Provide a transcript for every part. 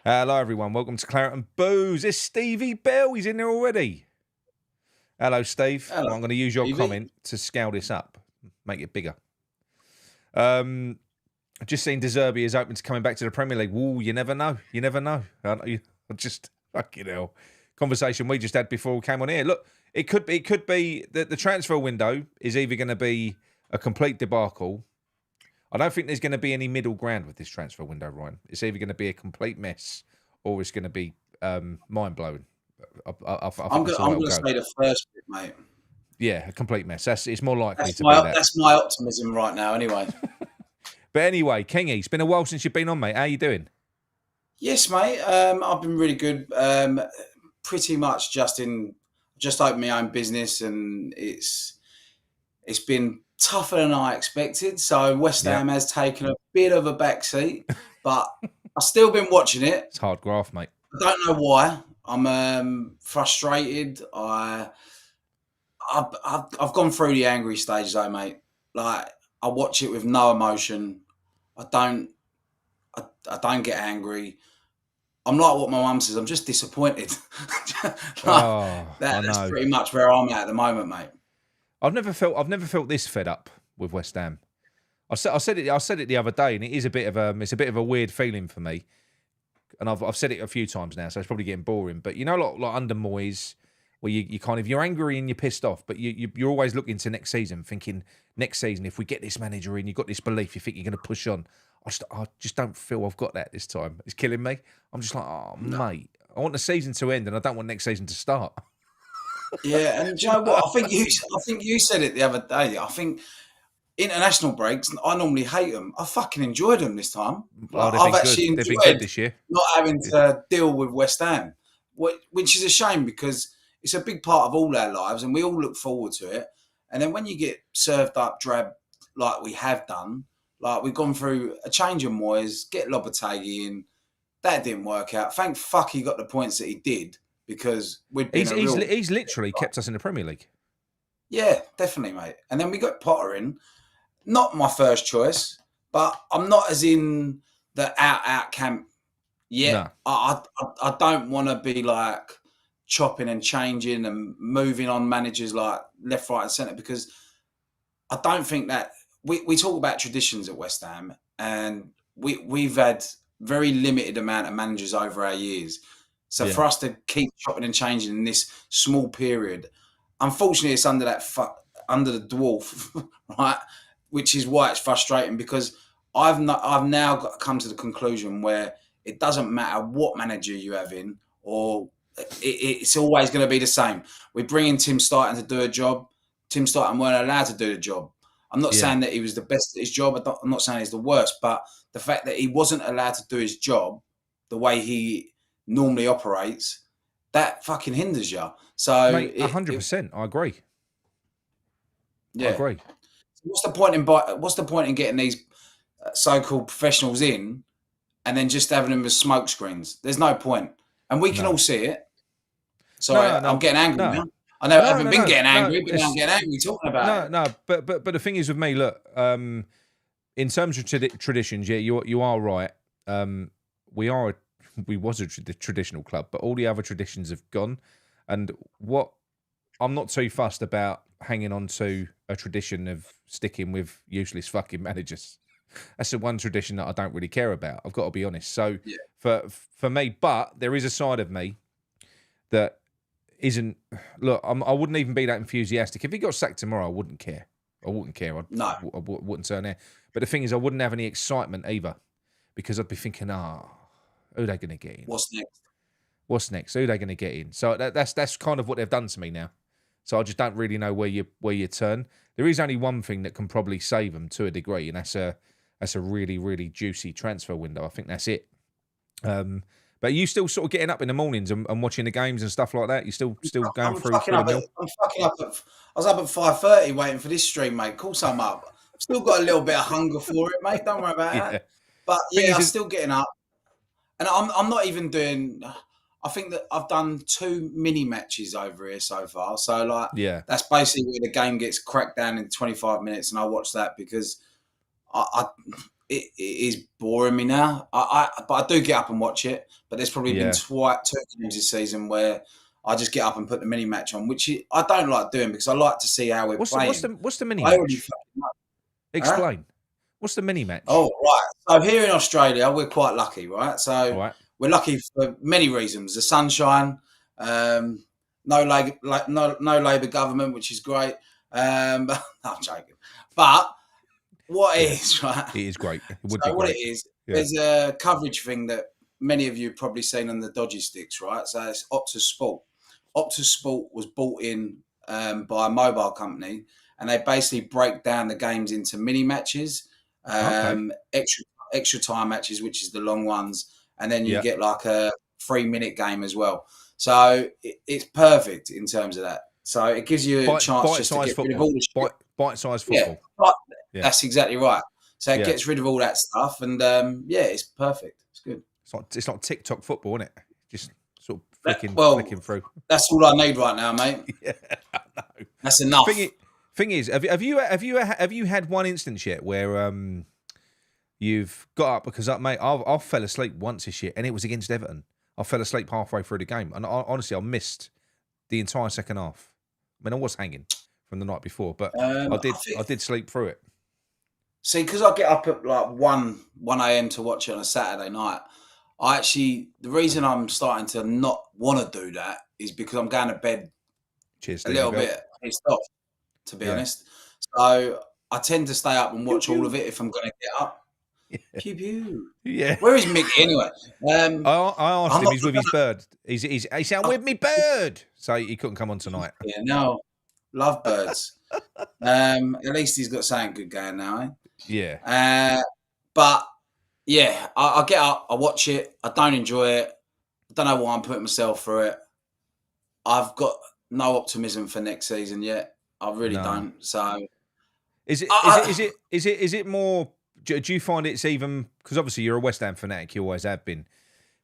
Hello, everyone. Welcome to Claret and Booze. It's Stevie Bell. He's in there already. Hello, Steve. Hello, Well, I'm going to use your Stevie. comment to scale this up, make it bigger. I've just seen De Zerbi is open to coming back to the Premier League. Ooh, you never know. You never know. I just, fucking hell. Conversation we just had before we came on here. Look, it could be that the transfer window is either going to be a complete debacle. I don't think there's going to be any middle ground with this transfer window, Ryan. It's either going to be a complete mess or it's going to be mind-blowing. I'm going to say the first bit, mate. Yeah, a complete mess. It's more likely to my, be that. That's my optimism right now, anyway. But anyway, Kingy, it's been a while since you've been on, mate. How you doing? Yes, mate. I've been really good. Pretty much just opened my own business, and it's been tougher than I expected. So West Ham has taken a bit of a backseat, but I've still been watching it. It's hard graft, mate. I don't know why. I'm frustrated. I've gone through the angry stage though, mate. Like, I watch it with no emotion. I don't get angry. I'm like what my mum says. I'm just disappointed. That's pretty much where I'm at the moment, mate. I've never felt this fed up with West Ham. I said it the other day, and it is a bit of a weird feeling for me. And I've said it a few times now, so it's probably getting boring. But you know, like under Moyes, where you're angry and you're pissed off, but you're always looking to next season, thinking next season if we get this manager in, you've got this belief, you think you're going to push on. I just don't feel I've got that this time. It's killing me. I'm just like, mate, I want the season to end, and I don't want next season to start. Yeah, and do you know what? I think you said it the other day. I think international breaks, I normally hate them. I fucking enjoyed them this time. I've actually enjoyed this year. Not having to deal with West Ham, which is a shame because it's a big part of all our lives and we all look forward to it. And then when you get served up drab like we have done, like we've gone through a change of Moyes, get Lopetegui in, that didn't work out. Thank fuck he got the points that he did because he's literally kept us in the Premier League. Yeah, definitely, mate. And then we got Potter in. Not my first choice, but I'm not as in the out camp yet. No. I don't want to be like chopping and changing and moving on managers like left, right, and centre because I don't think that we talk about traditions at West Ham and we've had very limited amount of managers over our years. So for us to keep chopping and changing in this small period, unfortunately, it's under the dwarf, right? Which is why it's frustrating because I've now come to the conclusion where it doesn't matter what manager you have in, or it's always going to be the same. We bring in Tim Starton to do a job. Tim Starton weren't allowed to do the job. I'm not saying that he was the best at his job. I'm not saying he's the worst, but the fact that he wasn't allowed to do his job the way he normally operates, that fucking hinders you. So 100%, I agree. Yeah, I agree. What's the point in getting these so-called professionals in and then just having them as smoke screens? There's no point, and we can all see it. Sorry, I'm getting angry now. I know I haven't been getting angry, but now I'm getting angry talking about it. No, but the thing is with me, look, in terms of traditions, yeah, you are right. We was a traditional club, but all the other traditions have gone. And I'm not too fussed about hanging on to a tradition of sticking with useless fucking managers. That's the one tradition that I don't really care about. I've got to be honest. So for me, but there is a side of me that isn't. Look, I wouldn't even be that enthusiastic. If he got sacked tomorrow, I wouldn't care. I wouldn't care. I wouldn't turn there. But the thing is, I wouldn't have any excitement either because I'd be thinking, who are they going to get in? What's next? Who are they going to get in? So that's kind of what they've done to me now. So I just don't really know where you turn. There is only one thing that can probably save them to a degree, and that's a really, really juicy transfer window. I think that's it. But are you still sort of getting up in the mornings and watching the games and stuff like that? You still going through the mill? I'm fucking up. I was up at 5:30 waiting for this stream, mate. Of course I'm up. I've still got a little bit of hunger for it, mate. Don't worry about that. But I'm still getting up. And I'm not even doing... I think that I've done 2 mini matches over here so far. So, that's basically where the game gets cracked down in 25 minutes, and I watch that because it is boring me now. But I do get up and watch it. But there's probably been two games this season where I just get up and put the mini match on, which I don't like doing because I like to see how we're playing. What's the mini match? Explain. Huh? What's the mini match? Oh, right. So here in Australia, we're quite lucky, right? So we're lucky for many reasons. The sunshine, no Labour government, which is great. No, I'm joking. But what it is, right? It is great. It would so be what great. it is, there's a coverage thing that many of you probably seen on the dodgy sticks, right? So it's Optus Sport. Optus Sport was bought in by a mobile company, and they basically break down the games into mini matches, extra time matches, which is the long ones, and then you get like a 3-minute game as well. So it's perfect in terms of that. So it gives you a chance just to get rid of all the shit. Bite-sized football. Yeah, that's exactly right. So it gets rid of all that stuff, and it's perfect. It's good. It's like TikTok football, isn't it? Just sort of flicking through. That's all I need right now, mate. Yeah, I know. That's enough. Thing is, have you had one instance yet where you've got up because mate, I fell asleep once this year, and it was against Everton. I fell asleep halfway through the game, and honestly, I missed the entire second half. I mean, I was hanging from the night before, but I did sleep through it. See, because I get up at like 1 a.m. to watch it on a Saturday night, the reason I'm starting to not want to do that is because I'm going to bed a little bit pissed off, to be honest. So I tend to stay up and watch all of it if I'm going to get up. Yeah. Pew pew. Yeah. Where is Mickey anyway? I asked him. He's with his bird. He's out with me bird. So he couldn't come on tonight. Yeah, no, love birds. At least he's got something good going now, eh? Yeah. But yeah, I get up, I watch it, I don't enjoy it. I don't know why I'm putting myself through it. I've got no optimism for next season yet. I really don't. So is it more? Do you find it's even because obviously you're a West Ham fanatic, you always have been,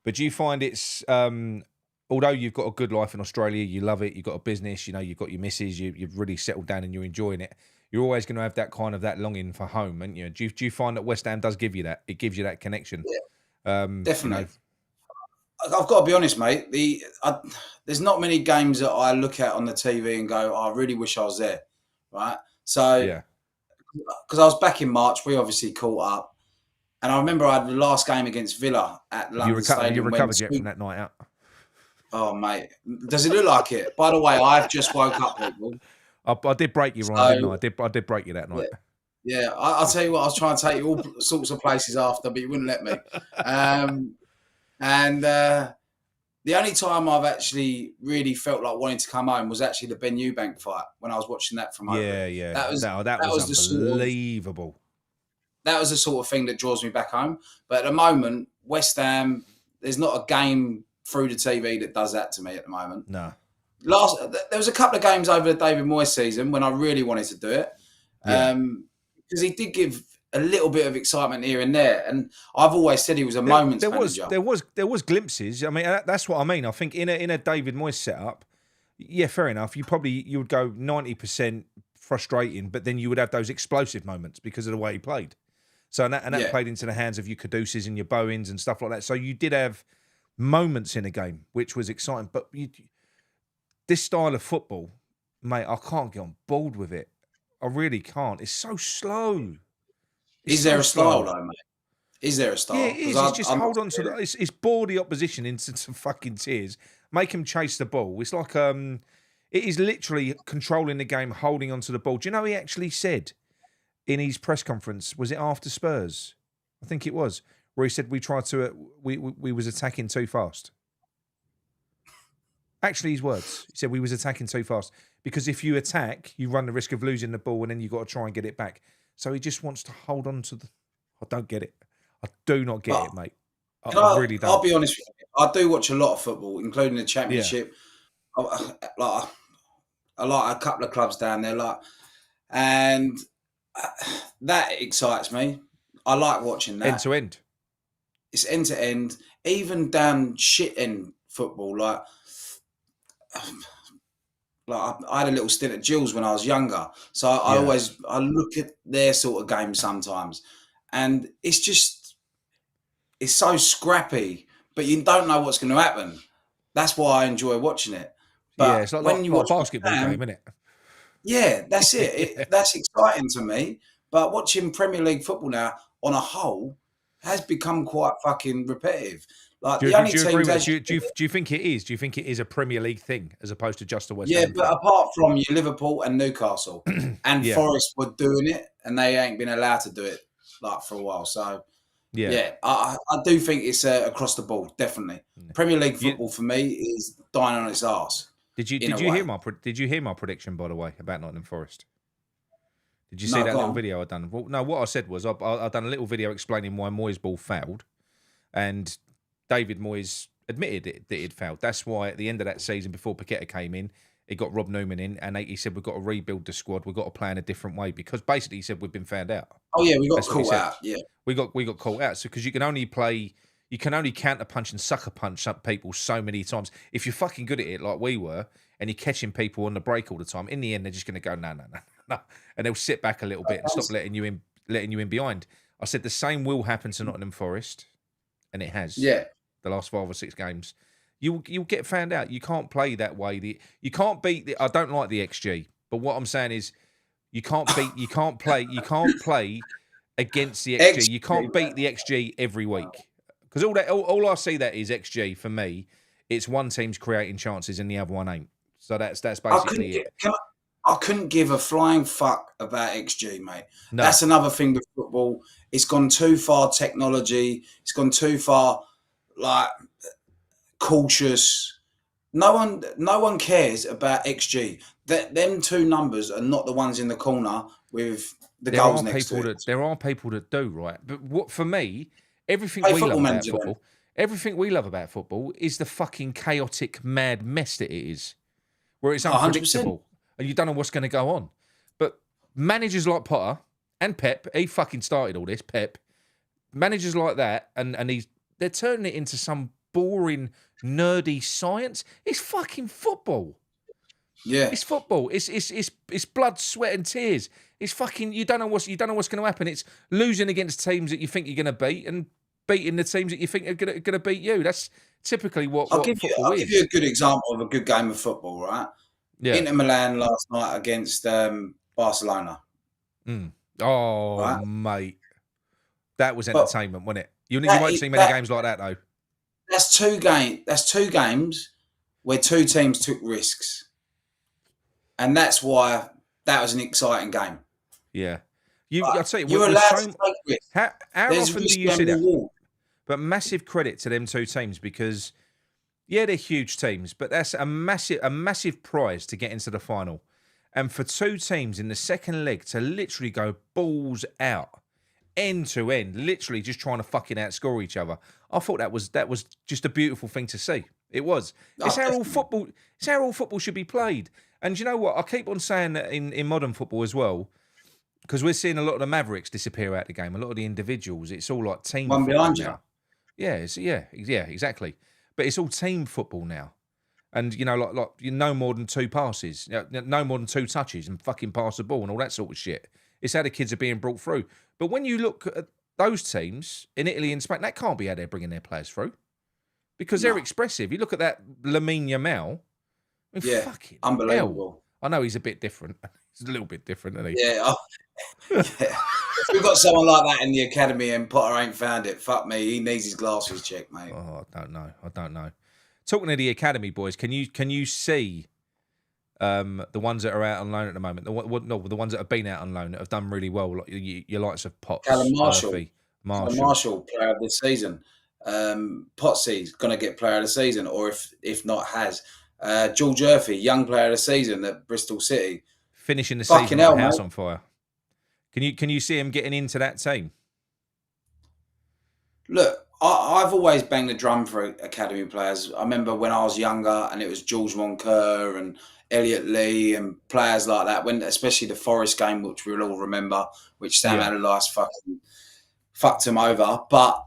but do you find it's although you've got a good life in Australia, you love it, you've got a business, you've got your missus, you've really settled down and you're enjoying it. You're always going to have that longing for home, and do you find that West Ham does give you that? It gives you that connection. Yeah, definitely. I've got to be honest, mate. There's not many games that I look at on the TV and go, I really wish I was there, right? So, because I was back in March, we obviously caught up, and I remember I had the last game against Villa at London Stadium. You recovered yet from that night out? Oh, mate, does it look like it? By the way, I've just woke up, people. I did break you, Ryan, didn't I? I did break you that night. Yeah, I'll tell you what, I was trying to take you all sorts of places after, but you wouldn't let me. And the only time I've actually really felt like wanting to come home was actually the Ben Eubank fight when I was watching that from home. Yeah. That was unbelievable. That was the sort of thing that draws me back home. But at the moment, West Ham, there's not a game through the TV that does that to me at the moment. No. There was a couple of games over the David Moyes season when I really wanted to do it. Because he did give a little bit of excitement here and there, and I've always said he was a moments manager. There was glimpses. I mean, that's what I mean. I think in a David Moyes setup, yeah, fair enough. You would go 90% frustrating, but then you would have those explosive moments because of the way he played. So that played into the hands of your Caduces and your Bowens and stuff like that. So you did have moments in a game which was exciting, but this style of football, mate, I can't get on board with it. I really can't. It's so slow. Is there a style, though, mate? Is there a style? Yeah, it is. It's just hold on to that. It's bore the opposition into some fucking tears. Make them chase the ball. It's like it is literally controlling the game, holding on to the ball. Do you know he actually said in his press conference, was it after Spurs? I think it was, where he said we was attacking too fast. Actually, his words. He said we was attacking too fast because if you attack, you run the risk of losing the ball, and then you've got to try and get it back. So he just wants to hold on to the. I don't get it. I do not get it, mate. I really don't. I'll be honest with you. I do watch a lot of football, including the Championship. Yeah. I like a couple of clubs down there, and that excites me. I like watching that end to end. It's end to end, even down shit end football. Like I had a little stint at Gills when I was younger, so I look at their sort of games sometimes, and it's so scrappy, but you don't know what's going to happen. That's why I enjoy watching it. But it's like when you watch a basketball game, isn't it? Yeah, that's it. That's exciting to me. But watching Premier League football now on a whole has become quite fucking repetitive. Like Do the you only agree teams, with that? Do you think it is? Do you think it is a Premier League thing as opposed to just a West yeah, Ham but thing? apart from your Liverpool and Newcastle and Yeah. Forest were doing it, and they ain't been allowed to do it like for a while. So yeah, I do think it's across the board, definitely. Premier League football for me is dying on its arse. Did you hear my prediction, by the way, about Nottingham Forest? Did you see that little video I done? Well, no, what I said was I done a little video explaining why Moyes' ball failed, and David Moyes admitted that it failed. That's why at the end of that season, before Paqueta came in, he got Rob Newman in, and he said we've got to rebuild the squad. We've got to play in a different way because basically he said we've been found out. Oh yeah, we got caught out. Yeah, we got caught out. So because you can only counter punch and sucker punch people so many times. If you're fucking good at it, like we were, and you're catching people on the break all the time, in the end they're just going to go no, and they'll sit back a little bit and stop letting you in behind. I said the same will happen to Nottingham Forest, and it has. Yeah, the last 5 or 6 games, you'll get found out. You can't play that way. You can't beat I don't like the XG, but what I'm saying is you can't play against the XG. You can't beat the XG every week. Because all I see that is XG for me. It's one team's creating chances and the other one ain't. So that's basically it. I couldn't give a flying fuck about XG, mate. No. That's another thing with football. It's gone too far technology. It's gone too far like cautious. No one cares about XG. Them two numbers are not the ones in the corner with the goals next to it. There are people that do, right? But what for me, everything we love about football is the fucking chaotic, mad mess that it is, where it's unpredictable 100%. And you don't know what's going to go on. But managers like Potter and Pep, he fucking started all this. Pep, managers like that, and they're turning it into some boring, nerdy science. It's fucking football. Yeah, it's football. It's blood, sweat, and tears. It's fucking. You don't know what's going to happen. It's losing against teams that you think you're going to beat and beating the teams that you think are going to beat you. That's typically what football is. I'll give you a good example of a good game of football, right? Yeah. Inter Milan last night against Barcelona. Oh, right? Mate. That was entertainment, wasn't it? You won't see many games like that, though. That's two games where two teams took risks. And that's why that was an exciting game. Yeah. I'll tell you, you're allowed to take risks. How often do you see that? But massive credit to them two teams because, yeah, they're huge teams, but that's a massive prize to get into the final. And for two teams in the second leg to literally go balls out, end to end, literally just trying to fucking outscore each other, I thought that was just a beautiful thing to see. It was. It's how all football should be played. And you know what? I keep on saying that in modern football as well, because we're seeing a lot of the Mavericks disappear out of the game. A lot of the individuals, it's all like team one football behind now. Yeah, exactly. But it's all team football now, and like no more than 2 passes, no more than 2 touches, and fucking pass the ball and all that sort of shit. It's how the kids are being brought through. But when you look at those teams in Italy and Spain, that can't be how they're bringing their players through, because they're expressive. You look at that Lamine Yamal. I mean, fucking unbelievable. Hell. I know he's a bit different. He's a little bit different, isn't he? Yeah. Yeah. If we've got someone like that in the academy and Potter ain't found it, fuck me. He needs his glasses checked, mate. Oh, I don't know. Talking to the academy boys, can you see the ones that are out on loan at the moment? The ones that have been out on loan that have done really well, like your likes of Potts, Callum Marshall, player of the season. Potsy's going to get player of the season, or if not, has. George Urphy, young player of the season at Bristol City. Finishing the season with the house on fire. Can you see him getting into that team? Look, I've always banged the drum for academy players. I remember when I was younger and it was George Moncur and Elliot Lee and players like that, especially the Forest game, which we'll all remember, which Sam Allardyce fucking fucked him over. But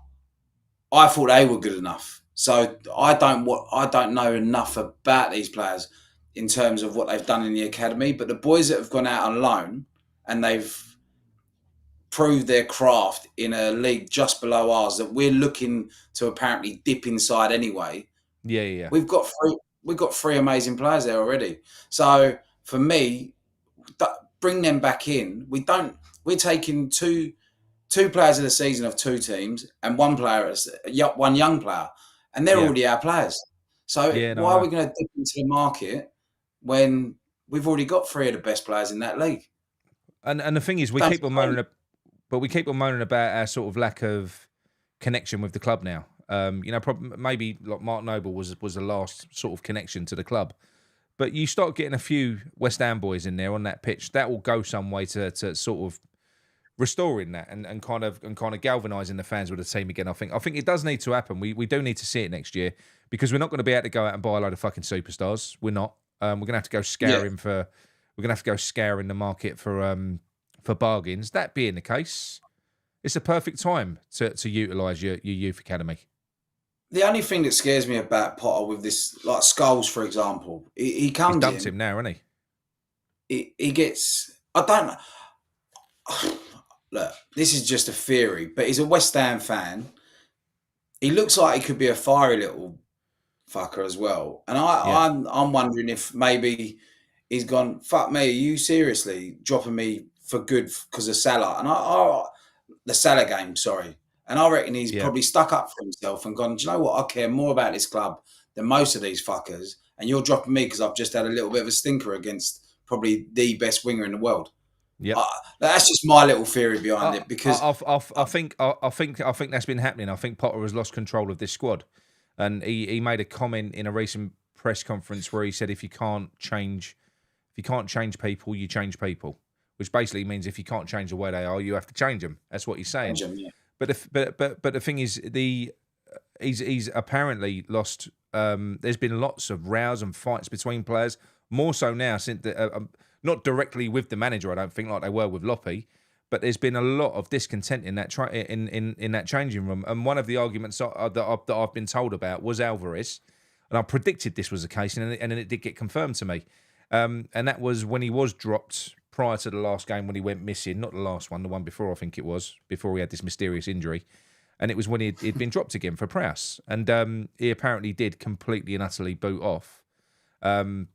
I thought they were good enough. So I don't know enough about these players in terms of what they've done in the academy. But the boys that have gone out on loan and they've prove their craft in a league just below ours that we're looking to apparently dip inside anyway. Yeah. We've got three amazing players there already. So for me, bring them back in. We're taking two players of the season of two teams and one young player, and they're already our players. So why are we going to dip into the market when we've already got three of the best players in that league? And the thing is, we keep on moaning about our sort of lack of connection with the club now. Maybe like Mark Noble was the last sort of connection to the club. But you start getting a few West Ham boys in there on that pitch, that will go some way to sort of restoring that and kind of galvanising the fans with the team again. I think it does need to happen. We do need to see it next year because we're not going to be able to go out and buy a load of fucking superstars. We're not. We're going to have to go scouring We're going to have to go scouring the market for bargains. That being the case, it's a perfect time to utilise your youth academy. The only thing that scares me about Potter with this, like Scholes, for example, he comes in. He's dumped him now, hasn't he? He gets. I don't know. Look, this is just a theory, but he's a West Ham fan. He looks like he could be a fiery little fucker as well. And I'm wondering if maybe he's gone, fuck me, are you seriously dropping me for good because of Salah? And the Salah game, sorry. And I reckon he's probably stuck up for himself and gone, do you know what? I care more about this club than most of these fuckers. And you're dropping me because I've just had a little bit of a stinker against probably the best winger in the world. Yeah, that's just my little theory behind it. Because I think that's been happening. I think Potter has lost control of this squad, and he made a comment in a recent press conference where he said, if you can't change people, you change people, which basically means if you can't change the way they are, you have to change them. That's what he's saying. But the thing is, he's apparently lost. There's been lots of rows and fights between players, more so now since not directly with the manager, I don't think, like they were with Loppy, but there's been a lot of discontent in that in that changing room. And one of the arguments that I've been told about was Alvarez, and I predicted this was the case, and then it did get confirmed to me. And that was when he was dropped prior to the last game when he went missing, not the last one, the one before, I think it was, before he had this mysterious injury. And it was when he'd been dropped again for Prowse. And he apparently did completely and utterly boot off.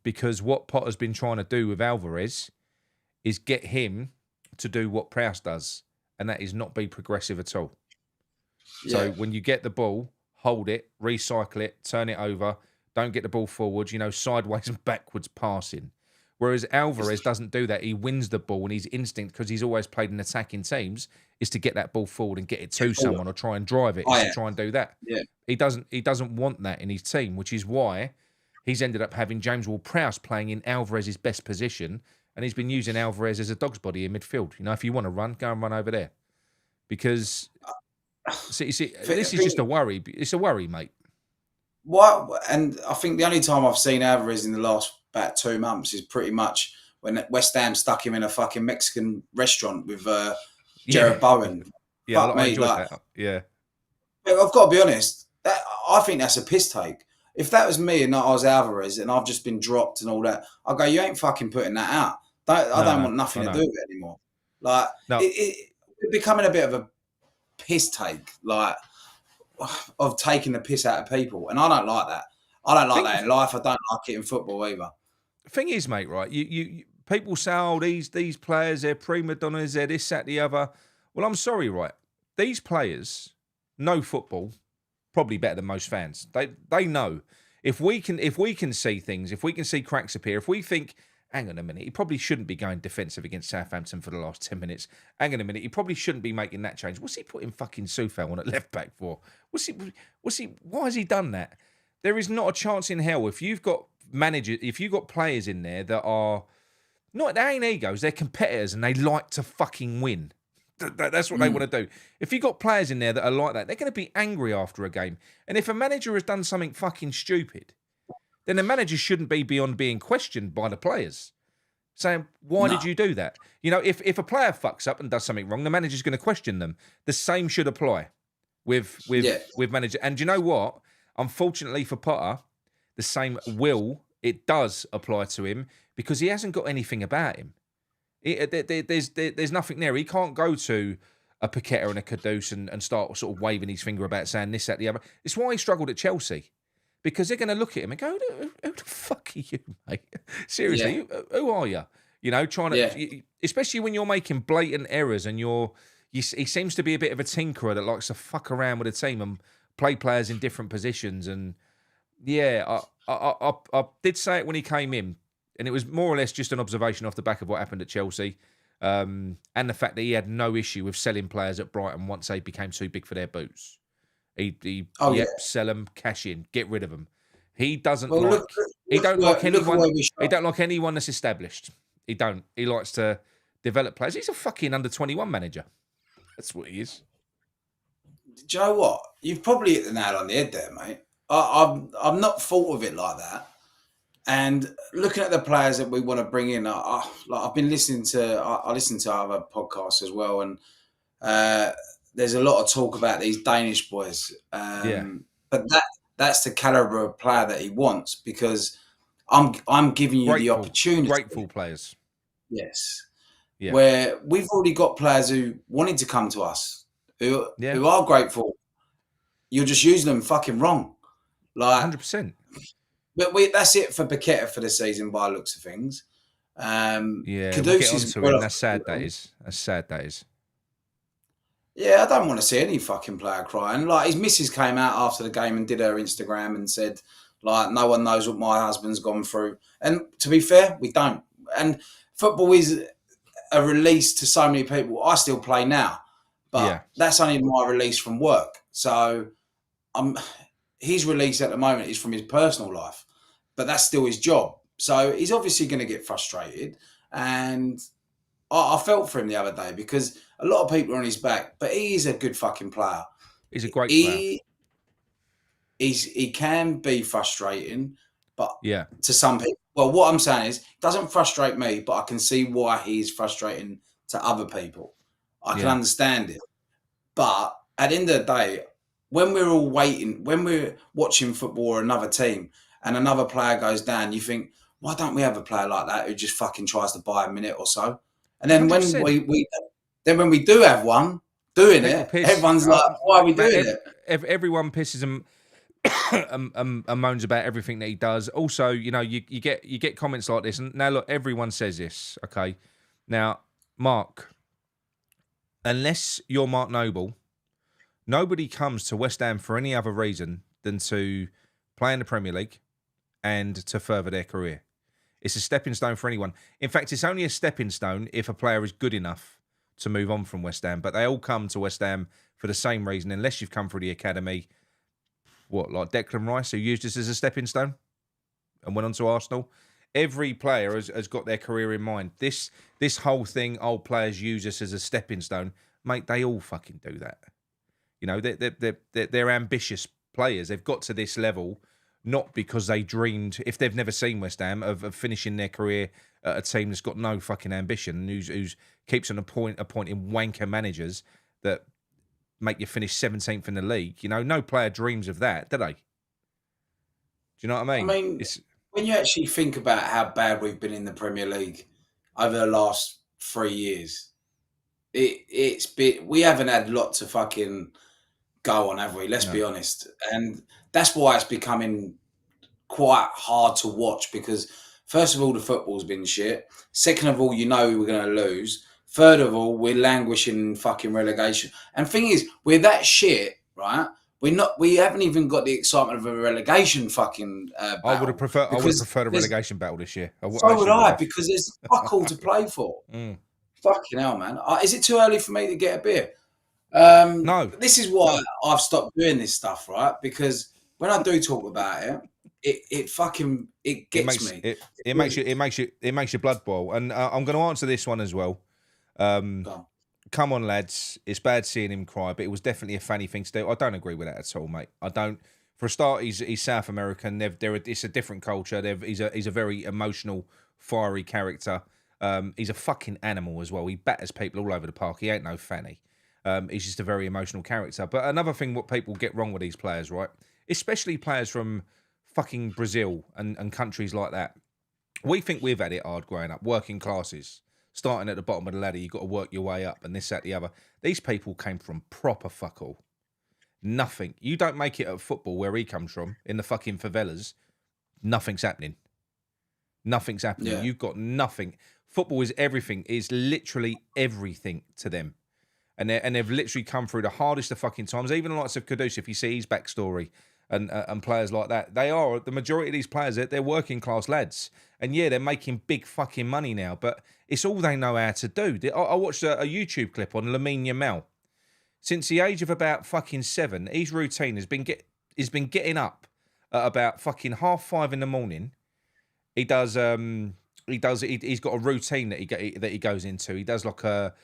Because what Potter's been trying to do with Alvarez is get him to do what Prowse does, and that is not be progressive at all. Yeah. So when you get the ball, hold it, recycle it, turn it over, don't get the ball forward, sideways and backwards passing. Whereas Alvarez doesn't do that. He wins the ball, and his instinct, because he's always played in attacking teams, is to get that ball forward and get it to someone or try and drive it. To try and do that. Yeah. He doesn't want that in his team, which is why he's ended up having James Ward-Prowse playing in Alvarez's best position, and he's been using Alvarez as a dog's body in midfield. If you want to run, go and run over there. Because, this is just a worry. It's a worry, mate. What? And I think the only time I've seen Alvarez in the last about 2 months is pretty much when West Ham stuck him in a fucking Mexican restaurant with Jared Bowen. Yeah, I enjoyed that. Yeah. I've got to be honest. I think that's a piss take. If that was me and I was Alvarez and I've just been dropped and all that, I'd go, you ain't fucking putting that out. I don't want nothing to do with it anymore. Like, it's becoming a bit of a piss take, like, of taking the piss out of people. And I don't like that. I don't like that in life. I don't like it in football either. Thing is, mate, right, you people say, oh, these players, they're prima donnas, they're this, that, the other. Well, I'm sorry, right? These players know football probably better than most fans. They know. If we can see things, if we can see cracks appear, if we think, hang on a minute, he probably shouldn't be going defensive against Southampton for the last 10 minutes. Hang on a minute, he probably shouldn't be making that change. What's he putting fucking Soufal on at left back for? Why has he done that? There is not a chance in hell if you've got players in there that are not, they ain't egos, they're competitors and they like to fucking win. That's what they want to do. If you've got players in there that are like that, they're going to be angry after a game. And if a manager has done something fucking stupid, then the manager shouldn't be beyond being questioned by the players. Saying, why did you do that? If a player fucks up and does something wrong, the manager's going to question them. The same should apply with manager. And do you know what? Unfortunately for Potter, the same it does apply to him because he hasn't got anything about him. There's nothing there. He can't go to a Paqueta and a Caduce and start sort of waving his finger about saying this, that, the other. It's why he struggled at Chelsea. Because they're going to look at him and go, who the fuck are you, mate? Seriously, who are you? You know, trying to, especially when you're making blatant errors and he seems to be a bit of a tinkerer that likes to fuck around with a team and play players in different positions. And I did say it when he came in, and it was more or less just an observation off the back of what happened at Chelsea, and the fact that he had no issue with selling players at Brighton once they became too big for their boots. Sell them, cash in, get rid of them. He doesn't he don't like anyone that's established. He don't. He likes to develop players. He's a fucking under-21 manager. That's what he is. Do you know what? You've probably hit the nail on the head there, mate. I've not thought of it like that. And looking at the players that we want to bring in, I've been listening to. I listen to other podcasts as well, and there's a lot of talk about these Danish boys. But that's the caliber of player that he wants, because I'm giving you the opportunity. Grateful players. Yes. Yeah. Where we've already got players who wanted to come to us, who are grateful. You're just using them fucking wrong. Like 100%. But that's it for Paqueta for the season by the looks of things. We'll get onto it. That's sad, that is. That's sad, that is. Yeah, I don't want to see any fucking player crying. Like, his missus came out after the game and did her Instagram and said, like, no one knows what my husband's gone through. And to be fair, we don't. And football is a release to so many people. I still play now, but that's only my release from work. So his release at the moment is from his personal life, but that's still his job. So he's obviously going to get frustrated. And I felt for him the other day, because a lot of people are on his back, but he is a good fucking player. He's a great player. He can be frustrating, but to some people. Well, what I'm saying is, it doesn't frustrate me, but I can see why he's frustrating to other people. I can understand it. But at the end of the day, when we're all waiting, when we're watching football or another team and another player goes down, you think, why don't we have a player like that who just fucking tries to buy a minute or so? And then 100%. when we do have one doing it, everyone's like, why are we doing it? Everyone pisses him and moans about everything that he does. Also, you know, you get comments like this. And now, look, everyone says this, okay? Now, Mark, unless you're Mark Noble, nobody comes to West Ham for any other reason than to play in the Premier League and to further their career. It's a stepping stone for anyone. In fact, it's only a stepping stone if a player is good enough to move on from West Ham. But they all come to West Ham for the same reason, unless you've come through the academy. What, like Declan Rice, who used this as a stepping stone and went on to Arsenal? Every player has got their career in mind. This whole thing, old players use us as a stepping stone. Mate, they all fucking do that. You know, they're ambitious players. They've got to this level not because they dreamed, if they've never seen West Ham, of finishing their career at a team that's got no fucking ambition, who's keeps on appointing wanker managers that make you finish 17th in the league. You know, no player dreams of that, do they? Do you know what I mean? I mean, when you actually think about how bad we've been in the Premier League over the last 3 years, it's been, we haven't had lots of fucking go on, have we? Let's be honest. And that's why it's becoming quite hard to watch, because first of all, the football's been shit. Second of all, you know we're going to lose. Third of all, we're languishing in fucking relegation. And thing is, we're that shit, right? We haven't even got the excitement of a relegation fucking battle. I would have preferred a relegation battle this year. So would I, because there's fuck all to play for. Fucking hell, man. Is it too early for me to get a beer? No. This is why I've stopped doing this stuff, right? Because when I do talk about it gets me. It makes your blood boil. And I'm going to answer this one as well. Come on, lads. It's bad seeing him cry, but it was definitely a funny thing to do. I don't agree with that at all, mate. I don't. For a start, he's South American. It's a different culture. He's a very emotional, fiery character. He's a fucking animal as well. He batters people all over the park. He ain't no fanny. He's just a very emotional character. But another thing what people get wrong with these players, right? Especially players from fucking Brazil and countries like that. We think we've had it hard growing up, working classes. starting at the bottom of the ladder, you've got to work your way up, and this, that, the other. These people came from proper fuck all. Nothing. You don't make it at football where he comes from, in the fucking favelas, nothing's happening. Nothing's happening. Yeah. You've got nothing. Football is everything. It's literally everything to them. And they've literally come through the hardest of fucking times. Even the likes of Kudus, if you see his backstory and players like that, the majority of these players, they're working class lads. And yeah, they're making big fucking money now, but it's all they know how to do. I watched a YouTube clip on Lamine Yamal. Since the age of about fucking 7, his routine has been getting up at about fucking 5:30 in the morning. He's got a routine that he goes into. He does like a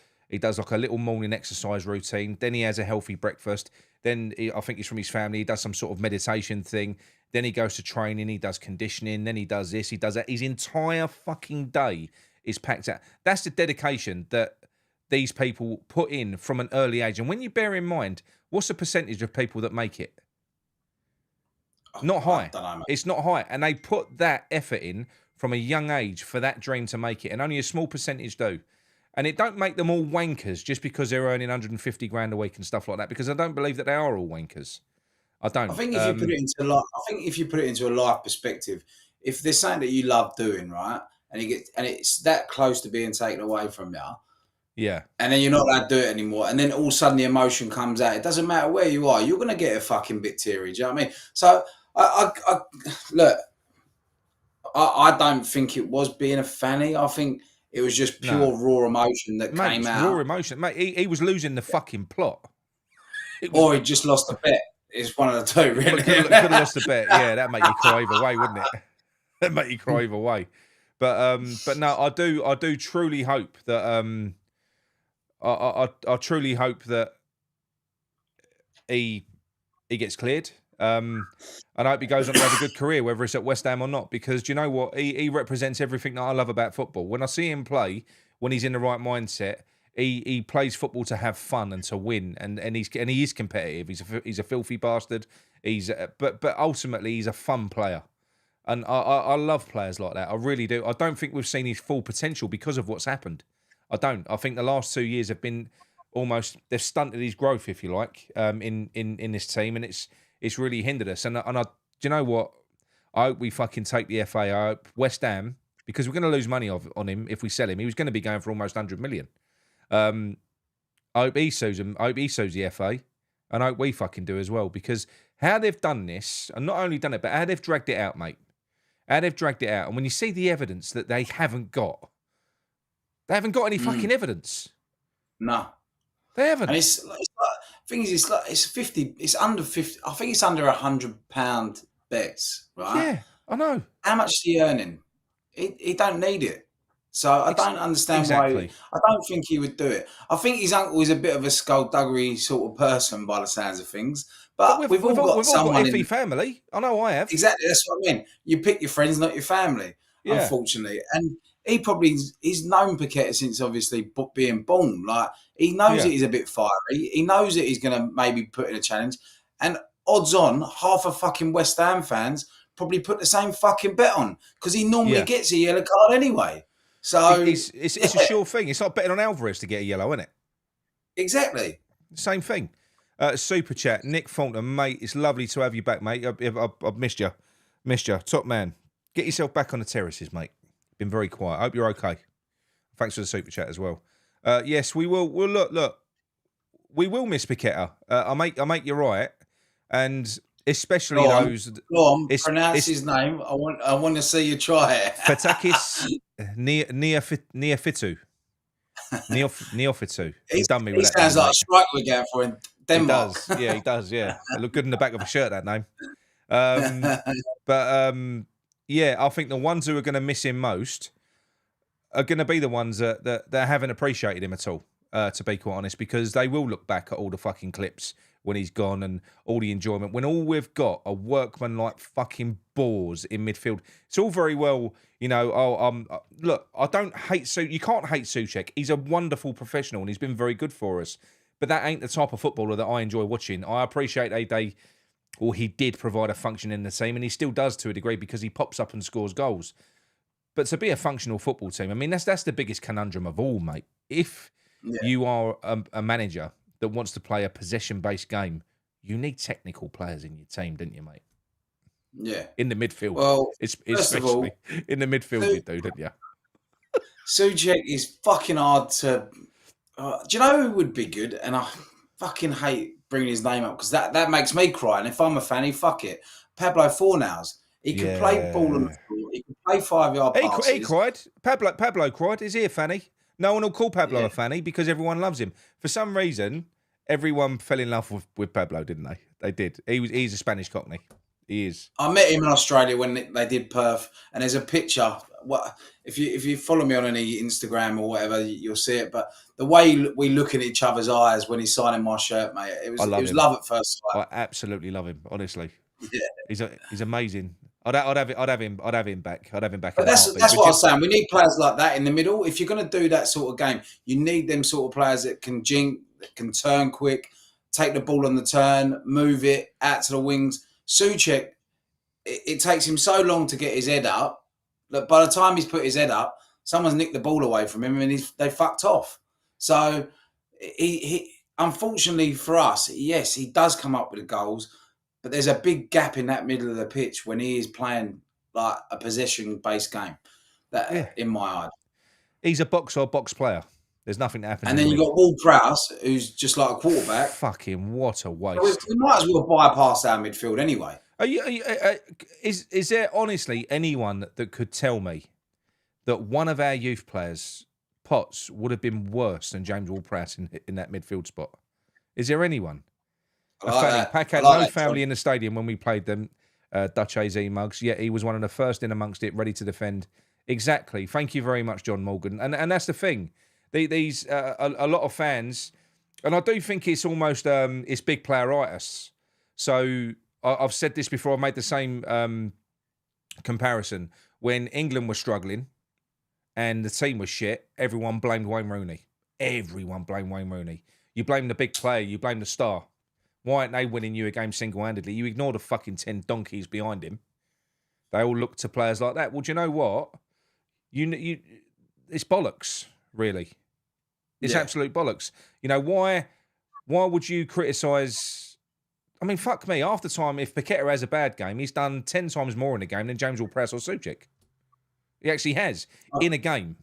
little morning exercise routine. Then he has a healthy breakfast. Then I think he's from his family. He does some sort of meditation thing. Then he goes to training. He does conditioning. Then he does this. He does that. His entire fucking day is packed out. That's the dedication that these people put in from an early age. And when you bear in mind, what's the percentage of people that make it? Not high. I don't know, mate. It's not high. And they put that effort in from a young age for that dream to make it. And only a small percentage do. And it don't make them all wankers just because they're earning 150 grand a week and stuff like that. Because I don't believe that they are all wankers. I don't. I think if you put it into a life perspective, if there's something that you love doing, right, and it's that close to being taken away from you, yeah, and then you're not allowed to do it anymore, and then all of a sudden the emotion comes out. It doesn't matter where you are, you're going to get a fucking bit teary. Do you know what I mean? So I don't think it was being a fanny. I think it was just pure raw emotion that came out. Raw emotion, mate. He was losing the fucking plot. Or he just lost a bet. It's one of the two, really. Could have lost a bet. Yeah, that'd make you cry either way, wouldn't it? That'd make you cry either way. But no, I do truly hope that I truly hope that he gets cleared. And I hope he goes on to have a good career, whether it's at West Ham or not. Because do you know what? He represents everything that I love about football. When I see him play, when he's in the right mindset, he plays football to have fun and to win, and he is competitive. He's a filthy bastard. But ultimately he's a fun player, and I love players like that. I really do. I don't think we've seen his full potential because of what's happened. I don't. I think the last 2 years have been they've stunted his growth, if you like, in this team, and it's really hindered us. And do you know what? I hope we fucking take the FA. I hope West Ham, because we're going to lose money on him if we sell him. He was going to be going for almost 100 million. I hope he sues him. I hope he sues the FA, and I hope we fucking do as well. Because how they've done this, and not only done it, but how they've dragged it out, mate. How they've dragged it out, and when you see the evidence that they haven't got any fucking evidence. No, they haven't. And it's thing is, it's 50. It's under 50. I think it's under £100 bets, right? Yeah, I know. How much is he earning? He don't need it. So I don't understand why. I don't think he would do it. I think his uncle is a bit of a skullduggery sort of person by the sounds of things. But we've all got someone in the family. I know I have. Exactly, that's what I mean. You pick your friends, not your family, unfortunately. And he's known Paqueta since obviously being born. Like, he knows that he's a bit fiery. He knows that he's going to maybe put in a challenge. And odds on, half of fucking West Ham fans probably put the same fucking bet on because he normally gets a yellow card anyway. So it's a sure thing. It's like betting on Alvarez to get a yellow, isn't it? Exactly. Same thing. Super chat, Nick Fulton, mate. It's lovely to have you back, mate. I've missed you. Top man. Get yourself back on the terraces, mate. Been very quiet. I hope you're okay. Thanks for the super chat as well. Yes, we will. Well, look. We will miss Paqueta. I make you right, and especially those. Go on, pronounce his name. I want to see you try it. Fatakis Neophytou. Neophytou. He's done me with that. He sounds like a strike we're going for in Denmark. He does. Yeah, it looked good in the back of a shirt, that name. Yeah, I think the ones who are going to miss him most are going to be the ones that haven't appreciated him at all, to be quite honest, because they will look back at all the fucking clips when he's gone and all the enjoyment, when all we've got are workman-like fucking bores in midfield. It's all very well, look, I don't hate you can't hate Souček. He's a wonderful professional and he's been very good for us. But that ain't the type of footballer that I enjoy watching. I appreciate he did provide a function in the team, and he still does to a degree because he pops up and scores goals. But to be a functional football team, I mean, that's the biggest conundrum of all, mate. If you are a manager that wants to play a possession-based game, you need technical players in your team, don't you, mate? Yeah. In the midfield. Well, first of Especially all, in the midfield, you do, don't you? Souček is fucking hard to. Do you know who would be good? And I fucking hate bringing his name up because that makes me cry. And if I'm a fan, fuck it. Pablo Fornals. He can play ball on the floor. He can play 5-yard passes. He cried. Pablo cried. Is he a fanny? No one will call Pablo a fanny because everyone loves him. For some reason, everyone fell in love with Pablo, didn't they? They did. He's a Spanish Cockney. He is. I met him in Australia when they did Perth, and there's a picture. What if you follow me on any Instagram or whatever, you'll see it. But the way we look in each other's eyes when he's signing my shirt, mate, it was love at first sight. I absolutely love him, honestly. Yeah, he's amazing. I'd have him back. I'd have him back. But that's what I was saying. We need players like that in the middle. If you're going to do that sort of game, you need them sort of players that can that can turn quick, take the ball on the turn, move it out to the wings. Souček, it takes him so long to get his head up that by the time he's put his head up, someone's nicked the ball away from him and they fucked off. So he unfortunately for us, yes, he does come up with the goals, but there's a big gap in that middle of the pitch when he is playing like a possession-based game. In my eyes, he's a box player. There's nothing that happens. And then you've got Ward Prowse, who's just like a quarterback. Fucking what a waste. We might as well bypass our midfield anyway. Is there honestly anyone that could tell me that one of our youth players, Potts, would have been worse than James Ward-Prowse in that midfield spot? Is there anyone? Paqueta had no family in the stadium when we played them, Dutch AZ mugs, yet he was one of the first in amongst it, ready to defend. Exactly. Thank you very much, John Morgan. And that's the thing. These a lot of fans, and I do think it's almost it's big playeritis. So I've said this before. I've made the same comparison. When England was struggling and the team was shit, everyone blamed Wayne Rooney. Everyone blamed Wayne Rooney. You blame the big player. You blame the star. Why aren't they winning you a game single-handedly? You ignore the fucking 10 donkeys behind him. They all look to players like that. Well, do you know what? It's bollocks, really. It's absolute bollocks. You know, why would you criticise... I mean, fuck me. Half the time, if Paqueta has a bad game, he's done 10 times more in a game than James Ward-Prowse or Souček. He actually has in a game,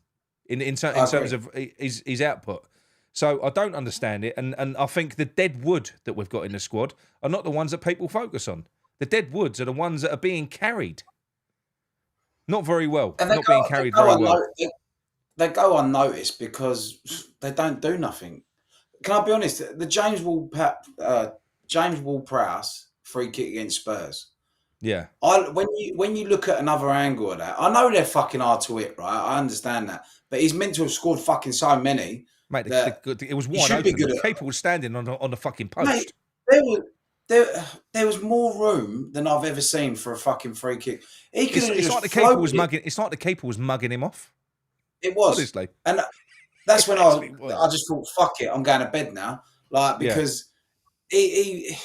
in terms of his output. So I don't understand it. And I think the dead wood that we've got in the squad are not the ones that people focus on. The dead woods are the ones that are being carried. Not very well. Not being carried very well. They go unnoticed because they don't do nothing. Can I be honest? The James Ward-Prowse free kick against Spurs. Yeah. When you look at another angle of that, I know they're fucking hard to hit, right? I understand that, but he's meant to have scored fucking so many. Mate, it was wide open. The keeper was standing on the fucking post. Mate, there was more room than I've ever seen for a fucking free kick. It's like the keeper was mugging. It's like the keeper was mugging him off. It was, honestly, and that's when I just thought, fuck it, I'm going to bed now. Like because if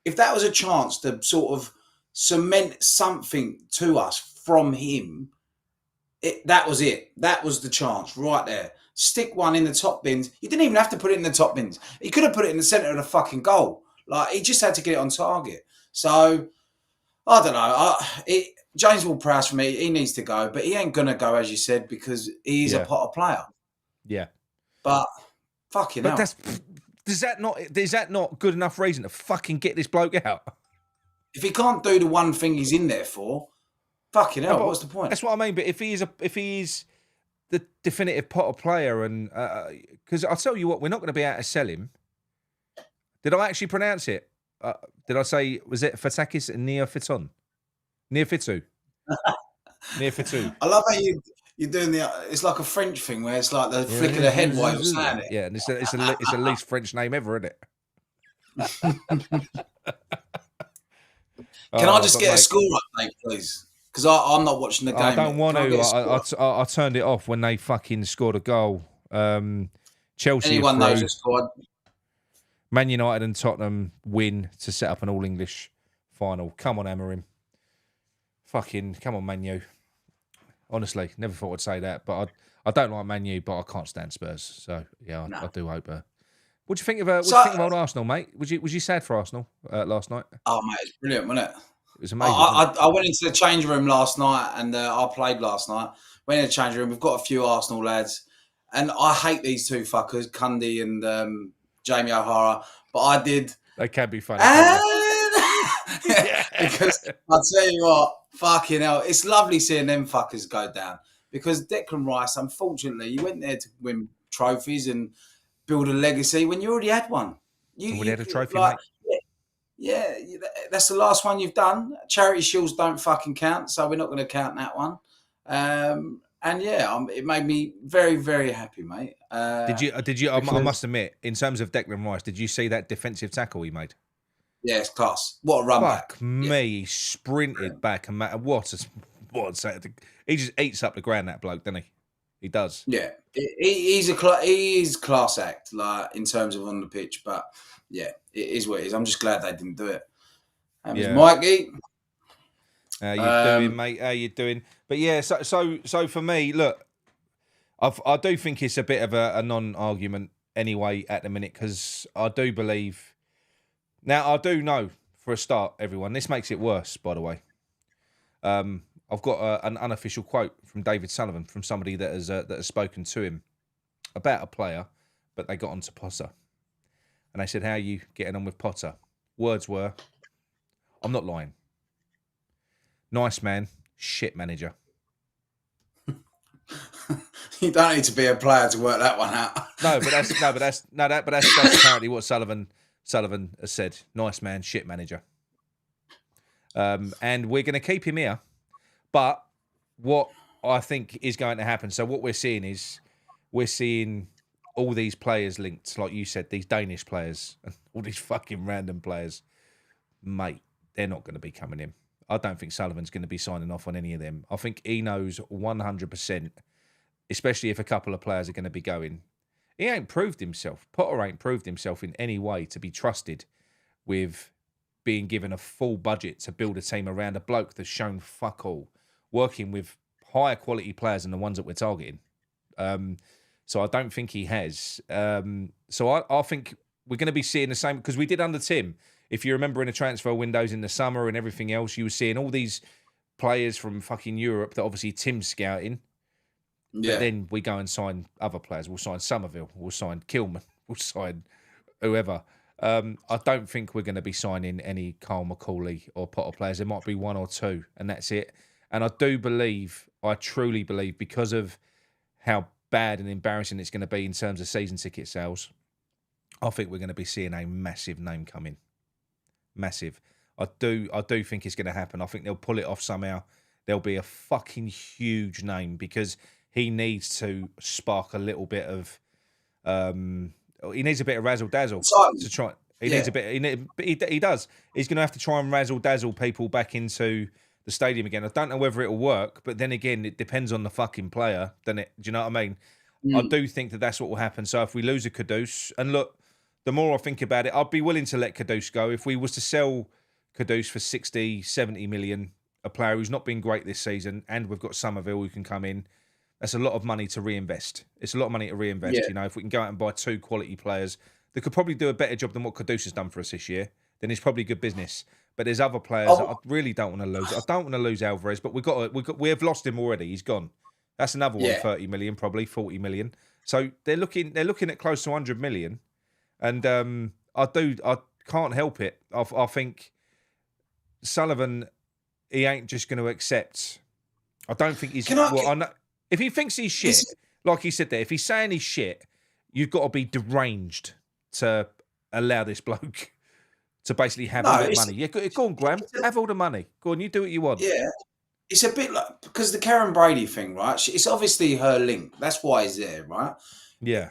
that was a chance to sort of cement something to us from him, that was it. That was the chance right there. Stick one in the top bins. You didn't even have to put it in the top bins. He could have put it in the centre of the fucking goal. Like he just had to get it on target. So I don't know. James Ward-Prowse for me, he needs to go, but he ain't gonna go as you said because he is a Potter player. Yeah, but fucking hell. Is that not good enough reason to fucking get this bloke out? If he can't do the one thing he's in there for, fucking hell, what's the point? That's what I mean. But if he is the definitive Potter player, and because I'll tell you what, we're not going to be able to sell him. Did I actually pronounce it? Did I say, was it Fatakis and Neophyton? Neophytu. Neophytu. I love how you're doing it's like a French thing where it's like the flick of the head while you're saying it. Yeah, and it's the least French name ever, isn't it? Can I just get a score update, please? Because I'm not watching the game. I don't want to. I turned it off when they fucking scored a goal. Chelsea. Anyone knows the squad. Man United and Tottenham win to set up an all-English final. Come on, Amorim. Fucking, come on, Man U. honestly, never thought I'd say that. But I don't like Man U, but I can't stand Spurs. So yeah, I do hope. What do you think of? What do you think of old Arsenal, mate? Was you sad for Arsenal last night? Oh mate, it's brilliant, wasn't it? It was amazing. Wasn't it? I went into the change room last night and I played last night. Went in the change room. We've got a few Arsenal lads, and I hate these two fuckers, Cundy and Jamie O'Hara. But I did. They can be funny. Because I tell you what, fucking hell, it's lovely seeing them fuckers go down. Because Declan Rice, unfortunately, you went there to win trophies and build a legacy when you already had one. You had a trophy, mate. Yeah, that's the last one you've done. Charity Shields don't fucking count, so we're not going to count that one. And yeah, it made me very, very happy, mate. Did you? I must admit, in terms of Declan Rice, did you see that defensive tackle he made? Yeah, it's class. What a run back! Fuck me, he sprinted back and what he just eats up the ground, that bloke, doesn't he? He does. Yeah, he's class act, like in terms of on the pitch, but yeah, it is what it is. I'm just glad they didn't do it. Mikey, how you doing, mate? How you doing? But yeah, so for me, look, I do think it's a bit of a non-argument anyway at the minute, because I do believe. Now I do know for a start, everyone. This makes it worse, by the way. I've got an unofficial quote from David Sullivan, from somebody that has spoken to him about a player, but they got onto Potter. And they said, how are you getting on with Potter? Words were, I'm not lying. Nice man, shit manager. You don't need to be a player to work that one out. But that's apparently what Sullivan has said. Nice man, shit manager. And we're going to keep him here. But what I think is going to happen, so what we're seeing all these players linked, like you said, these Danish players and all these fucking random players. Mate, they're not going to be coming in. I don't think Sullivan's going to be signing off on any of them. I think he knows 100%, especially if a couple of players are going to be going. He ain't proved himself. Potter ain't proved himself in any way to be trusted with being given a full budget to build a team around a bloke that's shown fuck all, working with higher quality players than the ones that we're targeting. So I don't think he has. So I think we're going to be seeing the same, because we did under Tim. If you remember in the transfer windows in the summer and everything else, you were seeing all these players from fucking Europe that obviously Tim's scouting. Yeah. But then we go and sign other players. We'll sign Somerville. We'll sign Kilman. We'll sign whoever. I don't think we're going to be signing any Carl McCauley or Potter players. There might be one or two, and that's it. And I truly believe, because of how bad and embarrassing it's going to be in terms of season ticket sales, I think we're going to be seeing a massive name come in. Massive. I do think it's going to happen. I think they'll pull it off somehow. There'll be a fucking huge name, because he needs to spark a little bit of. He needs a bit of razzle dazzle to try. Needs a bit. He does. He's going to have to try and razzle dazzle people back into the stadium again. I don't know whether it'll work, but then again, it depends on the fucking player, doesn't it? Do you know what I mean? I do think that's what will happen. So if we lose a Kudus, and look, the more I think about it, I'd be willing to let Kudus go. If we was to sell Kudus for 60, 70 million, a player who's not been great this season, and we've got Somerville who can come in, that's a lot of money to reinvest. It's a lot of money to reinvest. Yeah. You know, if we can go out and buy two quality players that could probably do a better job than what Kudus has done for us this year, then it's probably good business. But there's other players that I really don't want to lose. I don't want to lose Alvarez, but we have lost him already. He's gone. That's another one, 30 million, probably 40 million. So they're looking at close to 100 million. And I can't help it. I think Sullivan, he ain't just going to accept. I don't think he's. If he thinks he's shit, like he said there, if he's saying he's shit, you've got to be deranged to allow this bloke to basically have all that money. Yeah, go on, Graham. Have all the money. Go on, you do what you want. Yeah. It's a bit like, because the Karen Brady thing, right? It's obviously her link. That's why he's there, right? Yeah.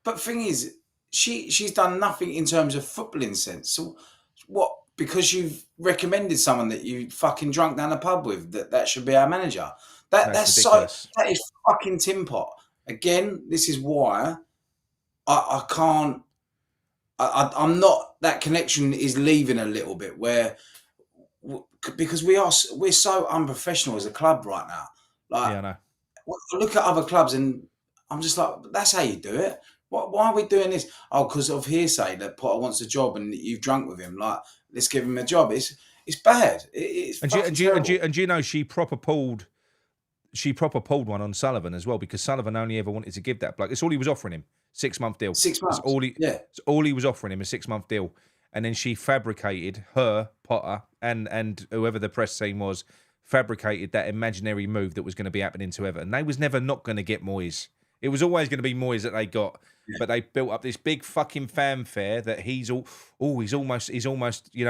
But the thing is, she's done nothing in terms of footballing sense. So what? Because you've recommended someone that you fucking drunk down the pub with, that should be our manager. That's ridiculous. That is fucking tin pot. Again, this is why I can't. I'm not. That connection is leaving a little bit, where because we're so unprofessional as a club right now. Like, Yeah, I know. I look at other clubs and I'm just like, that's how you do it. Why are we doing this? Oh, because of hearsay that Potter wants a job and you've drunk with him. Like, let's give him a job. It's bad. It's fucking terrible. And you know she proper pulled one on Sullivan as well, because Sullivan only ever wanted to give that bloke. It's all he was offering him. 6-month deal. 6 months. It's all he was offering him, a 6-month deal. And then she fabricated, Potter and whoever the press team was, fabricated that imaginary move that was going to be happening to Everton. They was never not going to get Moyes. It was always going to be Moyes that they got. Yeah. But they built up this big fucking fanfare that he's almost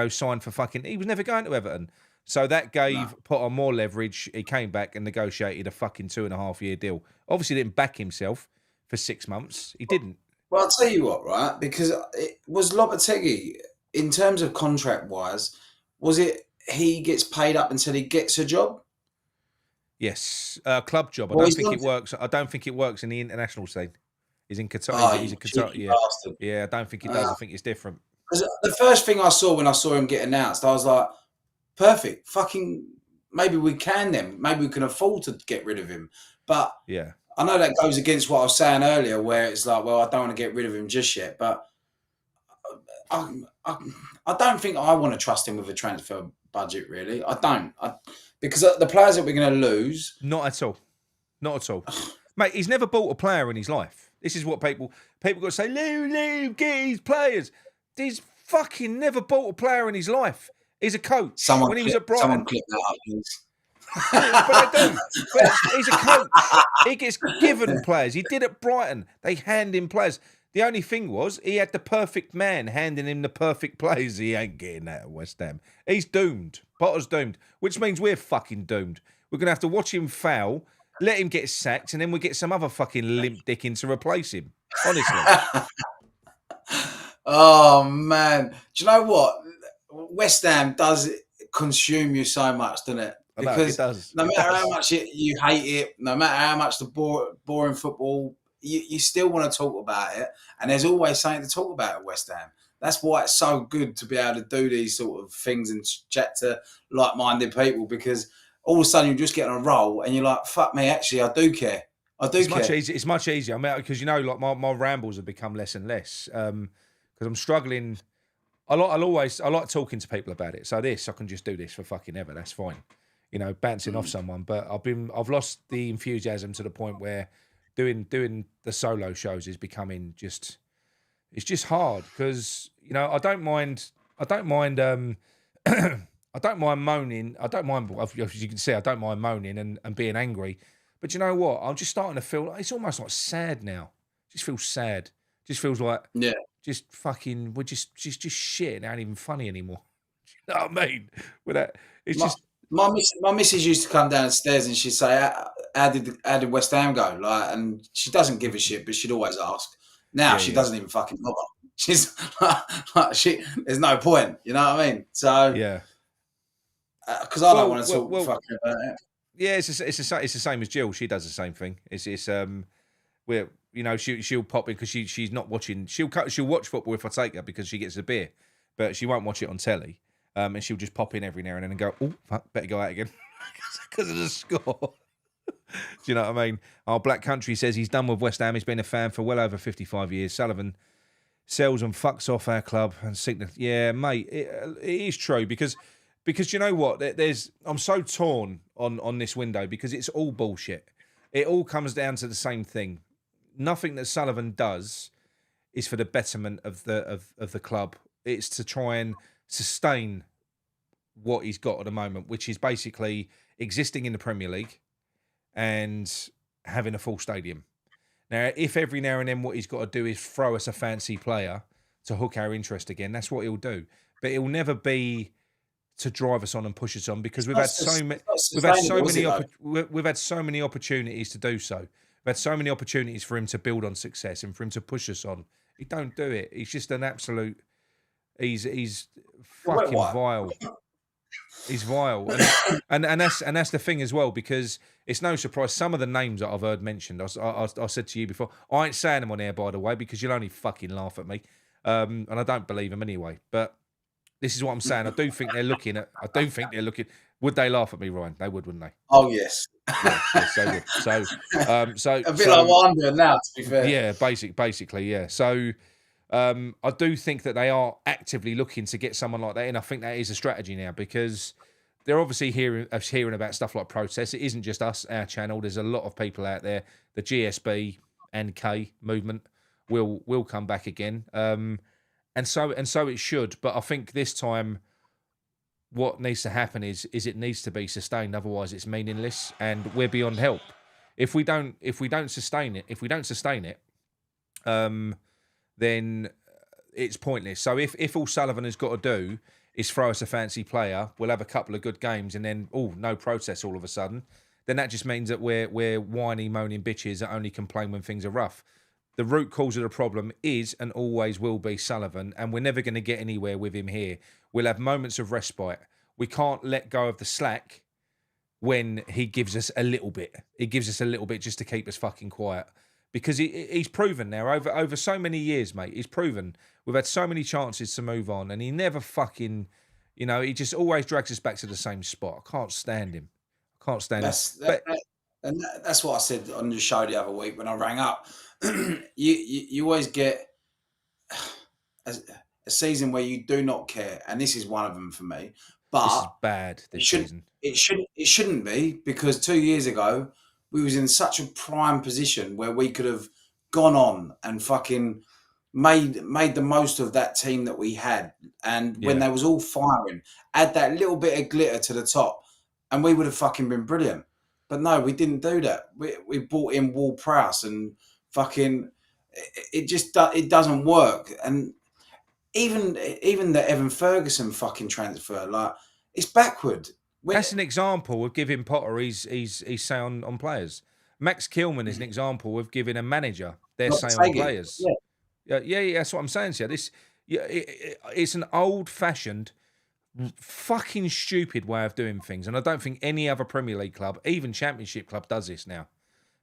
signed for fucking. He was never going to Everton. So that gave Potter more leverage. He came back and negotiated a fucking 2.5-year deal. Obviously didn't back himself for 6 months. He didn't. Well, I'll tell you what, right? Because it was Lopetegui, in terms of contract-wise, was it he gets paid up until he gets a job? Yes, club job. I don't think it works. I don't think it works in the international scene. He's in Qatar. Oh, he's in Qatar. Yeah, bastard. Yeah. I don't think it does. I think it's different. Because the first thing I saw when I saw him get announced, I was like, perfect. Fucking, maybe we can then. Maybe we can afford to get rid of him. But yeah, I know that goes against what I was saying earlier, where it's like, well, I don't want to get rid of him just yet. But I don't think I want to trust him with a transfer budget, really. I don't. Because the players that we're going to lose... Not at all. Mate, he's never bought a player in his life. This is what people got to say, Lou, get his players. He's fucking never bought a player in his life. He's a coach. When he was at Brighton... Someone clip that up, please. But they do. But he's a coach. He gets given players. He did at Brighton. They hand him players. The only thing was he had the perfect man handing him the perfect players. He ain't getting that at West Ham. He's doomed. Potter's doomed, which means we're fucking doomed. We're going to have to watch him foul, let him get sacked, and then we'll get some other fucking limp dick in to replace him. Honestly. Oh, man. Do you know what? West Ham does consume you so much, doesn't it? Because it does. No matter how much you hate it, no matter how much the boring football, you still want to talk about it. And there's always something to talk about at West Ham. That's why it's so good to be able to do these sort of things and chat to like-minded people, because all of a sudden you just get on a roll and you're like, fuck me, actually, I do care. It's much easier. I mean, because, like my rambles have become less and less because I'm struggling. I like talking to people about it. So I can just do this for fucking ever. That's fine. Bouncing off someone. But I've lost the enthusiasm to the point where doing the solo shows is becoming just... It's just hard because I don't mind moaning. I don't mind, as you can see, I don't mind moaning and being angry. But you know what? I'm just starting to feel like it's almost like sad now. Just feels sad. Just feels like just fucking we're just shit. It ain't even funny anymore. You know what I mean? With that, it's just. My missus used to come downstairs and she'd say, "How did West Ham go?" And she doesn't give a shit, but she'd always ask. Now she doesn't even fucking bother. She's there's no point. You know what I mean? So yeah, because I don't want to talk fucking about it. Yeah, it's the same as Jill. She does the same thing. It's where she'll pop in because she's not watching. She'll watch football if I take her because she gets a beer, but she won't watch it on telly. And she'll just pop in every now and then and go, oh fuck, better go out again because of the score. Do you know what I mean? Our Black Country says he's done with West Ham. He's been a fan for well over 55 years. Sullivan sells and fucks off our club and sickness. Yeah, mate, it is true because you know what? I'm so torn on this window because it's all bullshit. It all comes down to the same thing. Nothing that Sullivan does is for the betterment of the club. It's to try and sustain what he's got at the moment, which is basically existing in the Premier League and having a full stadium. Now, if every now and then what he's got to do is throw us a fancy player to hook our interest again, that's what he'll do. But it'll never be to drive us on and push us on because we've had so many opportunities to do so. We've had so many opportunities for him to build on success and for him to push us on. He don't do it. He's just an absolute. He's fucking vile. He's vile, and that's the thing as well because it's no surprise. Some of the names that I've heard mentioned, I said to you before, I ain't saying them on air by the way because you'll only fucking laugh at me, and I don't believe them anyway. But This is what I'm saying. I do think they're looking. Would they laugh at me, Ryan? They would, wouldn't they? Oh yes. Yes, they would. So, a bit like what I'm doing now, to be fair. Yeah, basically, yeah. So, I do think that they are actively looking to get someone like that in. I think that is a strategy now because they're obviously hearing about stuff like protests. It isn't just us, our channel. There's a lot of people out there. The GSB and K movement will come back again. And so it should. But I think this time, what needs to happen is it needs to be sustained. Otherwise, it's meaningless, and we're beyond help. If we don't sustain it, then it's pointless. So if all Sullivan has got to do is throw us a fancy player, we'll have a couple of good games, and then no protests all of a sudden. Then that just means that we're whiny, moaning bitches that only complain when things are rough. The root cause of the problem is and always will be Sullivan, and we're never going to get anywhere with him here. We'll have moments of respite. We can't let go of the slack when he gives us a little bit. He gives us a little bit just to keep us fucking quiet. Because he's proven now, over so many years, mate, he's proven. We've had so many chances to move on, and he never fucking, he just always drags us back to the same spot. I can't stand him. And that's what I said on the show the other week when I rang up. you always get a season where you do not care, and this is one of them for me. But this is bad this season. It shouldn't be, because 2 years ago we was in such a prime position where we could have gone on and fucking made the most of that team that we had, and when they was all firing, add that little bit of glitter to the top, and we would have fucking been brilliant. But no, we didn't do that. We brought in Ward-Prowse and fucking it doesn't work. And even the Evan Ferguson fucking transfer, like, it's backward. That's an example of giving Potter his say on players. Max Kilman is an example of giving a manager their say on players. Yeah, that's what I'm saying to you. It's an old-fashioned, fucking stupid way of doing things, and I don't think any other Premier League club, even Championship club, does this now.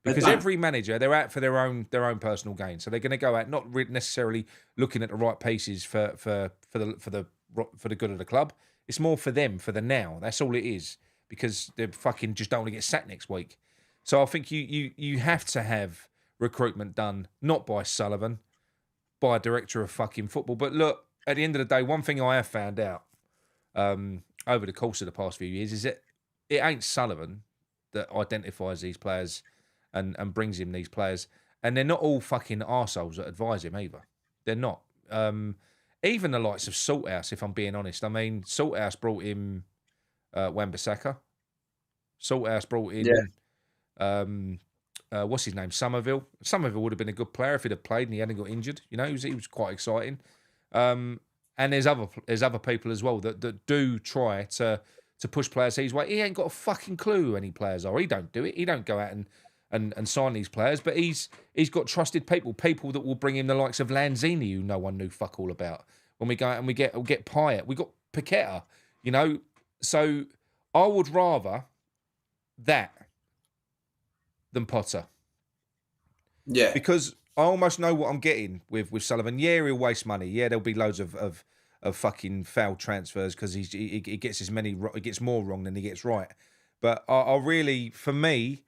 Because every manager, they're out for their own personal gain, so they're going to go out not necessarily looking at the right pieces for the good of the club. It's more for them, for the now. That's all it is, because they fucking just don't want to get sacked next week. So I think you have to have recruitment done, not by Sullivan, by a director of fucking football. But look, at the end of the day, one thing I have found out over the course of the past few years is that it ain't Sullivan that identifies these players and brings him these players. And they're not all fucking arseholes that advise him either. They're not. Even the likes of Salthouse, if I'm being honest. I mean, Salthouse brought in Wan-Bissaka. Salthouse brought in, what's his name, Somerville. Somerville would have been a good player if he'd have played and he hadn't got injured. He was quite exciting. And there's other people as well that do try to push players his way. He ain't got a fucking clue who any players are. He don't do it. He don't go out and sign these players, but he's got trusted people that will bring him the likes of Lanzini, who no one knew fuck all about. When we go out and we get Pyatt, we got Paqueta, So I would rather that than Potter. Yeah, because I almost know what I'm getting with Sullivan. Yeah, he'll waste money. Yeah, there'll be loads of fucking foul transfers because he gets more wrong than he gets right. But I really, for me,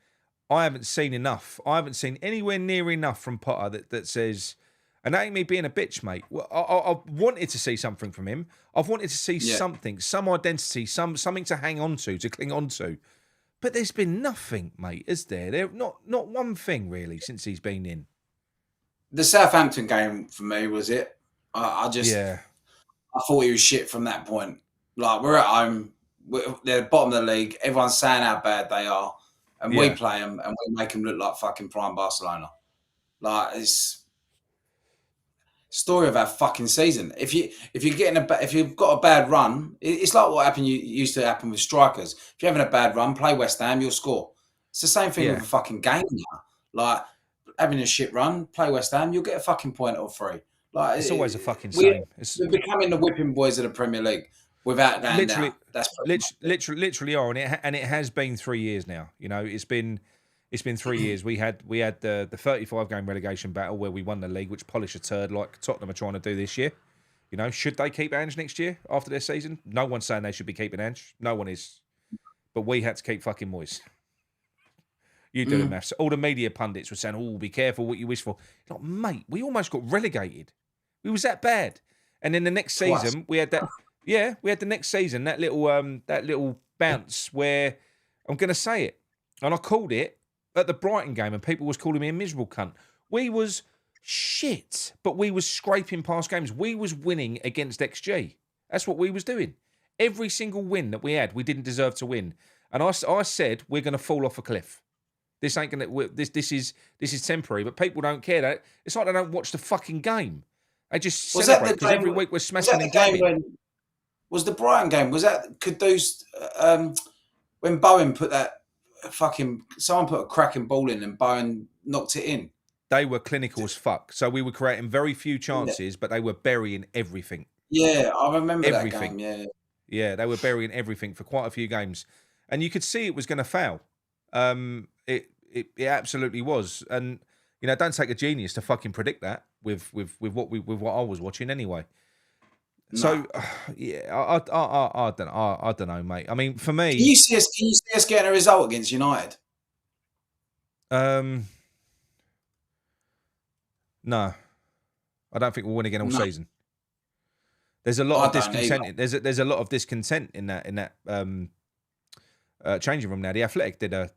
I haven't seen enough. I haven't seen anywhere near enough from Potter that says, and that ain't me being a bitch, mate. Well, I wanted to see something from him. I've wanted to see something, some identity, something to hang on to cling on to. But there's been nothing, mate, is there? There not one thing really since he's been in. The Southampton game for me was it. I thought he was shit from that point. Like, we're at home, they're bottom of the league. Everyone's saying how bad they are. And we play them and we make them look like fucking prime Barcelona. Like, it's story of our fucking season. If you've got a bad run, it's like what used to happen with strikers. If you're having a bad run, play West Ham, you'll score. It's the same thing with a fucking game now. Like, having a shit run, play West Ham, you'll get a fucking point or three. Like, it's always a fucking same. We're becoming the whipping boys of the Premier League. Without going literally, down. That's literally are, and it has been 3 years now. It's been 3 years. We had the 35 game relegation battle where we won the league, which polished a turd like Tottenham are trying to do this year. You know, should they keep Ange next year after their season? No one's saying they should be keeping Ange. No one is. But we had to keep fucking Moyes. You do the maths. All the media pundits were saying, "Oh, be careful what you wish for." Like, mate, we almost got relegated. We was that bad. And then the next season, we had that. Yeah, we had the next season that little bounce where I'm going to say it, and I called it at the Brighton game, and people was calling me a miserable cunt. We was shit, but we was scraping past games. We was winning against XG. That's what we was doing. Every single win that we had, we didn't deserve to win. And I said we're going to fall off a cliff. This ain't gonna. This is temporary, but people don't care. That it's like they don't watch the fucking game. They just celebrate because every week we're smashing and gaming. Was the Brighton game? Was that Kudus when Bowen put that someone put a cracking ball in and Bowen knocked it in? They were clinical as fuck. So we were creating very few chances, but they were burying everything. Yeah, I remember everything. That game. Yeah, they were burying everything for quite a few games, and you could see it was going to fail. It absolutely was, and you know, don't take a genius to fucking predict that with what I was watching anyway. No. So yeah, I don't know, mate. I mean, for me, can you see us getting a result against United? No, I don't think we'll win again all season. There's a lot of discontent. There's a lot of discontent in that changing room now. The Athletic did a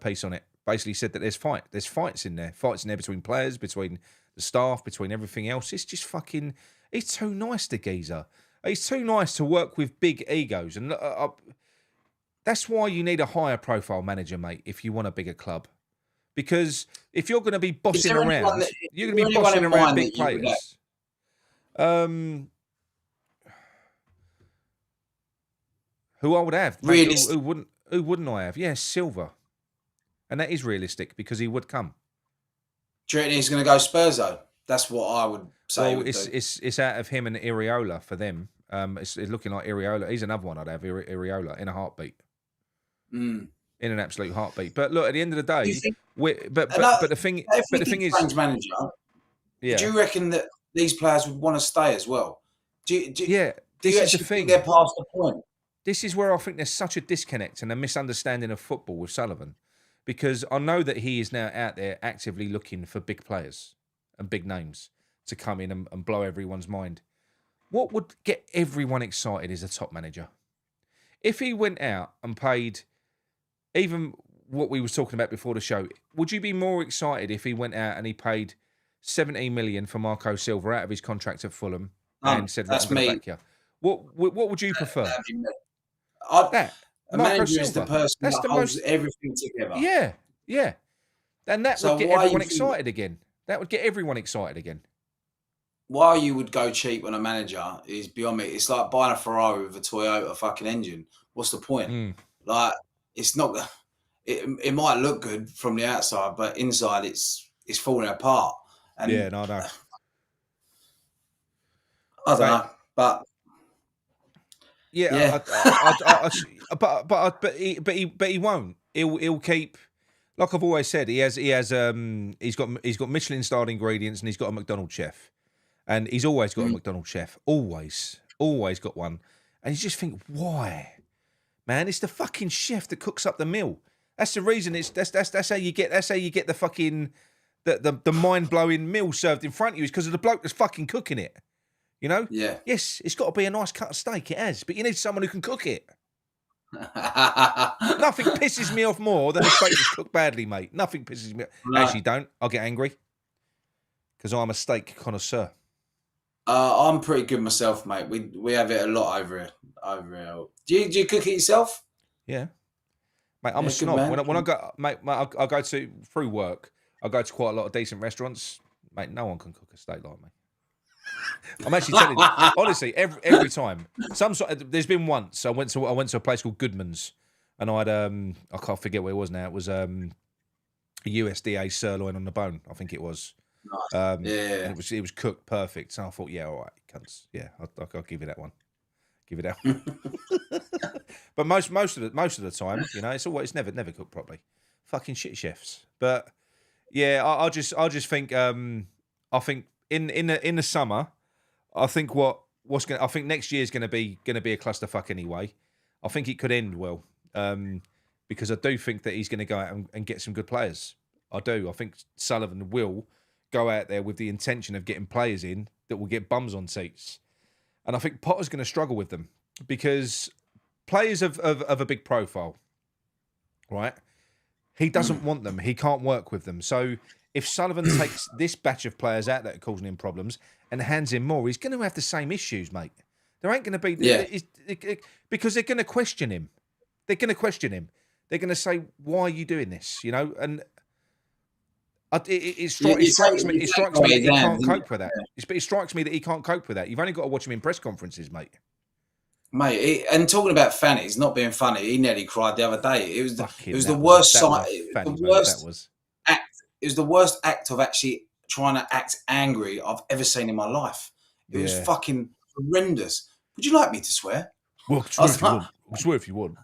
piece on it. Basically said that there's fights in there between players, between the staff, between everything else. It's just fucking. He's too nice, the geezer. He's too nice to work with big egos, and that's why you need a higher profile manager, mate. If you want a bigger club, because if you're going to be bossing around, you're going to be bossing around big players. Who I would have? Mate, who wouldn't I have? Yes, Silva. And that is realistic because he would come. Do you reckon he's going to go Spurs though? That's what I would say. Well, it's out of him and Iriola for them. It's looking like Iriola. He's another one I'd have, Iriola, in a heartbeat. In an absolute heartbeat. But look, at the end of the day, but the thing is, manager. Yeah. Do you reckon that these players would want to stay as well? Do you is the thing. They're past the point. This is where I think there's such a disconnect and a misunderstanding of football with Sullivan. Because I know that he is now out there actively looking for big players and big names to come in and blow everyone's mind. What would get everyone excited is a top manager. If he went out and paid, even what we was talking about before the show, would you be more excited if he went out and he paid 17 million for Marco Silva out of his contract at Fulham and said, "That's me"? Back you. What would you prefer? A manager is the person that holds everything together. Yeah. And that would get everyone excited again. That would get everyone excited again. Why you would go cheap on a manager is beyond me. It's like buying a Ferrari with a Toyota fucking engine. What's the point? Like, it's not. It might look good from the outside, but inside it's falling apart. And yeah, no, I know. I don't know, but. Yeah. But he won't. He'll keep. Like I've always said, he's got Michelin starred ingredients and he's got a McDonald's chef, and he's always got a McDonald's chef. Always got one, and you just think, why, man? It's the fucking chef that cooks up the meal. That's the reason. That's how you get the fucking the mind blowing meal served in front of you is because of the bloke that's fucking cooking it. You know? Yeah. Yes, it's got to be a nice cut of steak. It has, but you need someone who can cook it. Nothing pisses me off more than a steak that's cooked badly, mate. Nothing pisses me off. No. Actually, don't. I'll get angry because I'm a steak connoisseur. I'm pretty good myself, mate. We have it a lot over here. Do you cook it yourself? Yeah, mate. I'm a snob. When I go, mate, I go to through work. I go to quite a lot of decent restaurants, mate. No one can cook a steak like me. I'm actually telling you, honestly, every time. There's been once I went to a place called Goodman's, and I had I can't forget what it was now. It was a USDA sirloin on the bone, I think it was. Nice. And it was cooked perfect. So I thought, yeah, all right, cunts. Yeah, I'll give you that one. Give it that one. But most of the time, you know, it's never cooked properly. Fucking shit chefs. But yeah, I just think I think in the summer, I think I think next year's going to be a clusterfuck anyway. I think it could end well because I do think that he's going to go out and get some good players. I do. I think Sullivan will go out there with the intention of getting players in that will get bums on seats. And I think Potter's going to struggle with them because players of a big profile, right? He doesn't want them. He can't work with them. So if Sullivan takes this batch of players out that are causing him problems and hands him more, he's going to have the same issues, mate. There ain't going to be... because they're going to question him. They're going to question him. They're going to say, why are you doing this? You know, and... It strikes me that he can't cope with that. It strikes me that he can't cope with that. You've only got to watch him in press conferences, mate. And talking about fannies not being funny, he nearly cried the other day. It was the worst sight. It was the worst act of actually trying to act angry I've ever seen in my life. It was fucking horrendous. Would you like me to swear? Well, swear if you want.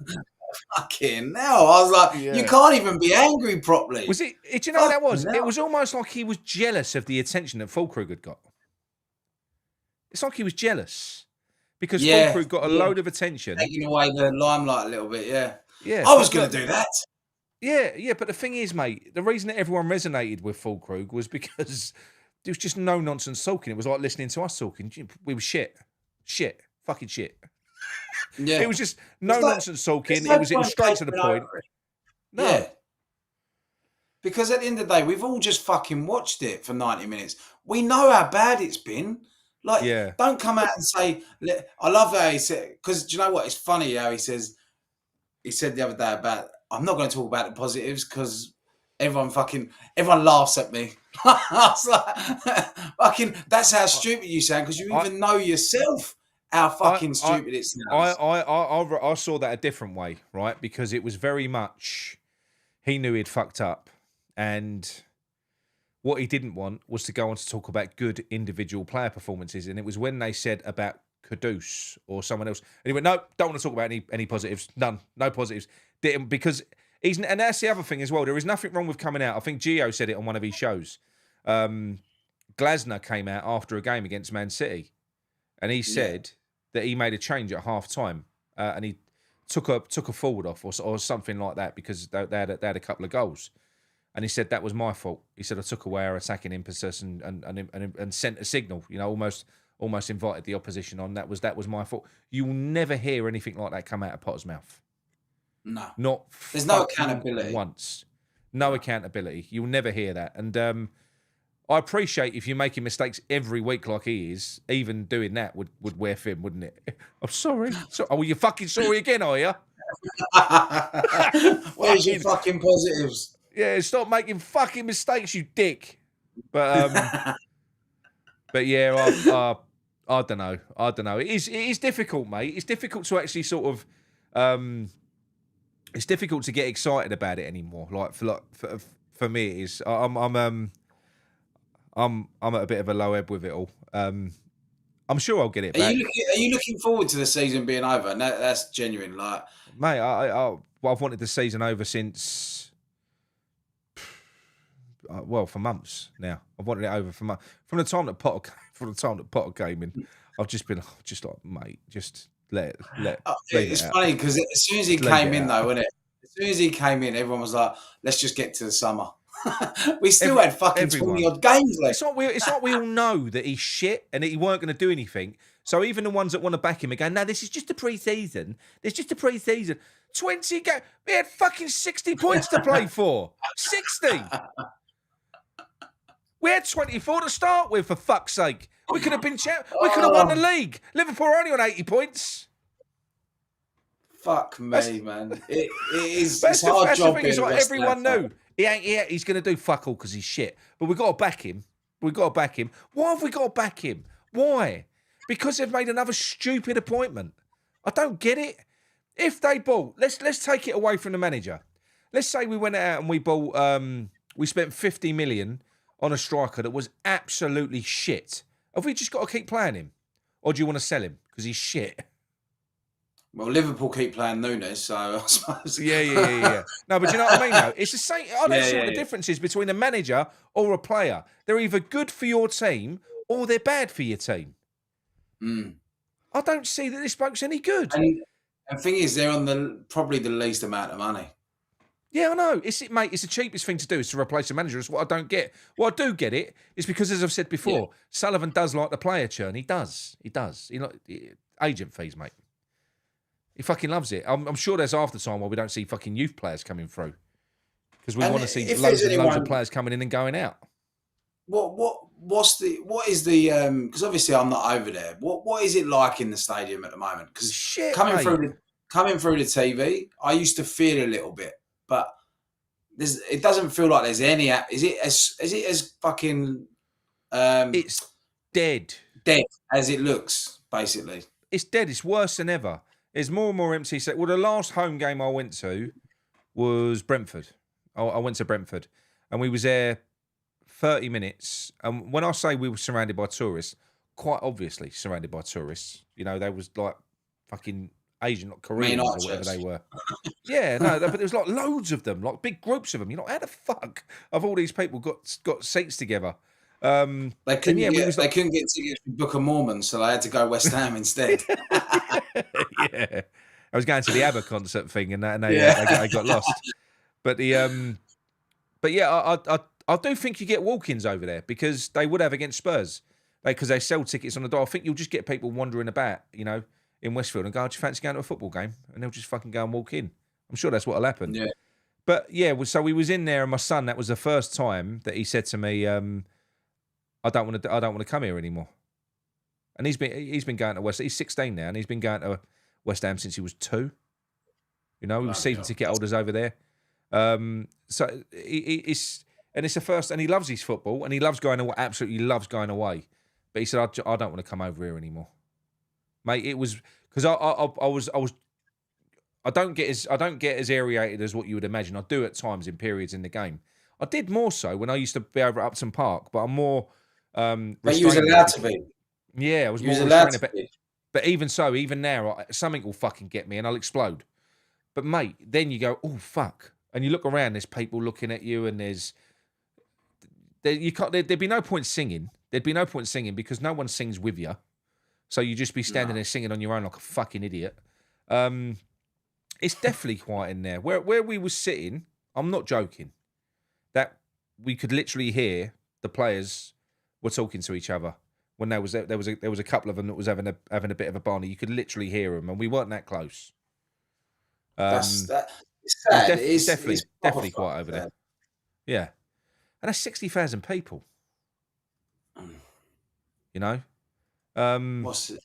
Fucking hell. I was like, you can't even be angry properly. Was it? Do you know what that was? It was almost like he was jealous of the attention that Fulkrug had got. It's like he was jealous because Fulkrug got a load of attention. Taking away the limelight a little bit, Yeah. I was going to do that. Yeah, but the thing is, mate, the reason that everyone resonated with Fulkrug was because there was just no nonsense talking. It was like listening to us talking. We were shit, fucking shit. Yeah, it was just nonsense talking. It was straight to the point. No. Yeah. Because at the end of the day, we've all just fucking watched it for 90 minutes. We know how bad it's been. Like, don't come out and say, I love how he said, because do you know what? It's funny how he said the other day about, I'm not going to talk about the positives because everyone laughs at me. I was like, fucking, that's how stupid you sound because you even know yourself how fucking stupid it sounds. I saw that a different way, right? Because it was very much, he knew he'd fucked up. And what he didn't want was to go on to talk about good individual player performances. And it was when they said about Kudus or someone else. And he went, no, don't want to talk about any positives. None. No positives. Because and that's the other thing as well. There is nothing wrong with coming out. I think Gio said it on one of his shows. Glasner came out after a game against Man City. And he said that he made a change at half time. And he took a forward off or something like that because they had a couple of goals. And he said that was my fault. He said I took away our attacking impetus and sent a signal. You know, almost invited the opposition on. That was my fault. You will never hear anything like that come out of Potter's mouth. No, there's no accountability. Once, no accountability. You'll never hear that. And I appreciate if you're making mistakes every week like he is. Even doing that would wear thin, wouldn't it? I'm sorry. Oh, you're fucking sorry again, are you? Where's your fucking positives? Yeah, stop making fucking mistakes, you dick. But yeah, I don't know. It is difficult, mate. It's difficult to actually sort of, it's difficult to get excited about it anymore. For me, it is. I'm at a bit of a low ebb with it all. I'm sure I'll get it back. Are you looking forward to the season being over? And that's genuine, like, mate. I've wanted the season over since. Well, for months now. I've wanted it over for months. From the time that Potter came in, I've just been like, mate, just let it's funny because as soon as he came in, though, wasn't it? As soon as he came in, everyone was like, let's just get to the summer. We still had fucking 20-odd games left. It's like we all know that he's shit and that he weren't going to do anything. So even the ones that want to back him are going, no, this is just a pre-season. There's just a pre-season. 20 games. We had fucking 60 points to play for. 60. We had 24 to start with, for fuck's sake. We could have been we could have won the league. Liverpool are only on 80 points. Fuck me, man. It is it's a hard job. It's like everyone knew. He's going to do fuck all because he's shit. But we've got to back him. Why have we got to back him? Why? Because they've made another stupid appointment. I don't get it. If they bought, let's take it away from the manager. Let's say we went out and we bought, we spent 50 million on a striker that was absolutely shit. Have we just got to keep playing him? Or do you want to sell him because he's shit? Well, Liverpool keep playing Nunes, so I suppose. Yeah. No, but you know what I mean, though? It's the same. I don't see what the difference is between a manager or a player. They're either good for your team or they're bad for your team. I don't see that this bloke's any good. And the thing is, they're on probably the least amount of money. Yeah, I know. It's the cheapest thing to do is to replace a manager. It's what I don't get. What I do get it is because, as I've said before, Sullivan does like the player churn. He does. Agent fees, mate. He fucking loves it. I'm sure there's half the time where we don't see fucking youth players coming through because we want to see loads of players coming in and going out. What is the because obviously I'm not over there. What is it like in the stadium at the moment? Because coming through the TV, I used to feel a little bit, but it doesn't feel like there's any. Is it as fucking? It's dead as it looks. Basically, it's dead. It's worse than ever. There's more and more empty. Well, the last home game I went to was Brentford. I went to Brentford, and we was there 30 minutes. And when I say we were surrounded by tourists, quite obviously surrounded by tourists. You know, they was like fucking Asian, like Koreans or whatever they were. Yeah, no, but there was like loads of them, like big groups of them. You're like, how the fuck have all these people got seats together? They couldn't get tickets from Book of Mormon, so they had to go West Ham instead. Yeah, I was going to the ABBA concert thing, and they got lost. But I do think you get walk-ins over there because they would have against Spurs, because they sell tickets on the door. I think you'll just get people wandering about, you know, in Westfield and go, "Do you fancy going to a football game?" And they'll just fucking go and walk in. I'm sure that's what'll happen. Yeah. But yeah, so we was in there, and my son, that was the first time that he said to me, I don't want to come here anymore. And he's been going to West. He's 16 now, and he's been going to West Ham since he was 2. You know, he was season ticket holders over there. So it's the first, and he loves his football, and he loves going away. Absolutely loves going away. But he said, I don't want to come over here anymore, mate. It was because I don't get as aerated as what you would imagine. I do at times in periods in the game. I did more so when I used to be over at Upton Park, but I'm more. But you was allowed to be. Yeah, I was more restrained. But even so, even now, something will fucking get me and I'll explode. But mate, then you go, oh fuck, and you look around. There's people looking at you, and there'd be no point singing. There'd be no point singing because no one sings with you. So you just be standing there singing on your own like a fucking idiot. It's definitely quiet in there. Where we were sitting, I'm not joking, that we could literally hear the players were talking to each other when there was a couple of them that was having a bit of a barney. You could literally hear them, and we weren't that close. It's sad. It's definitely quiet over there. Yeah, and that's 60,000 people. You know, what's it?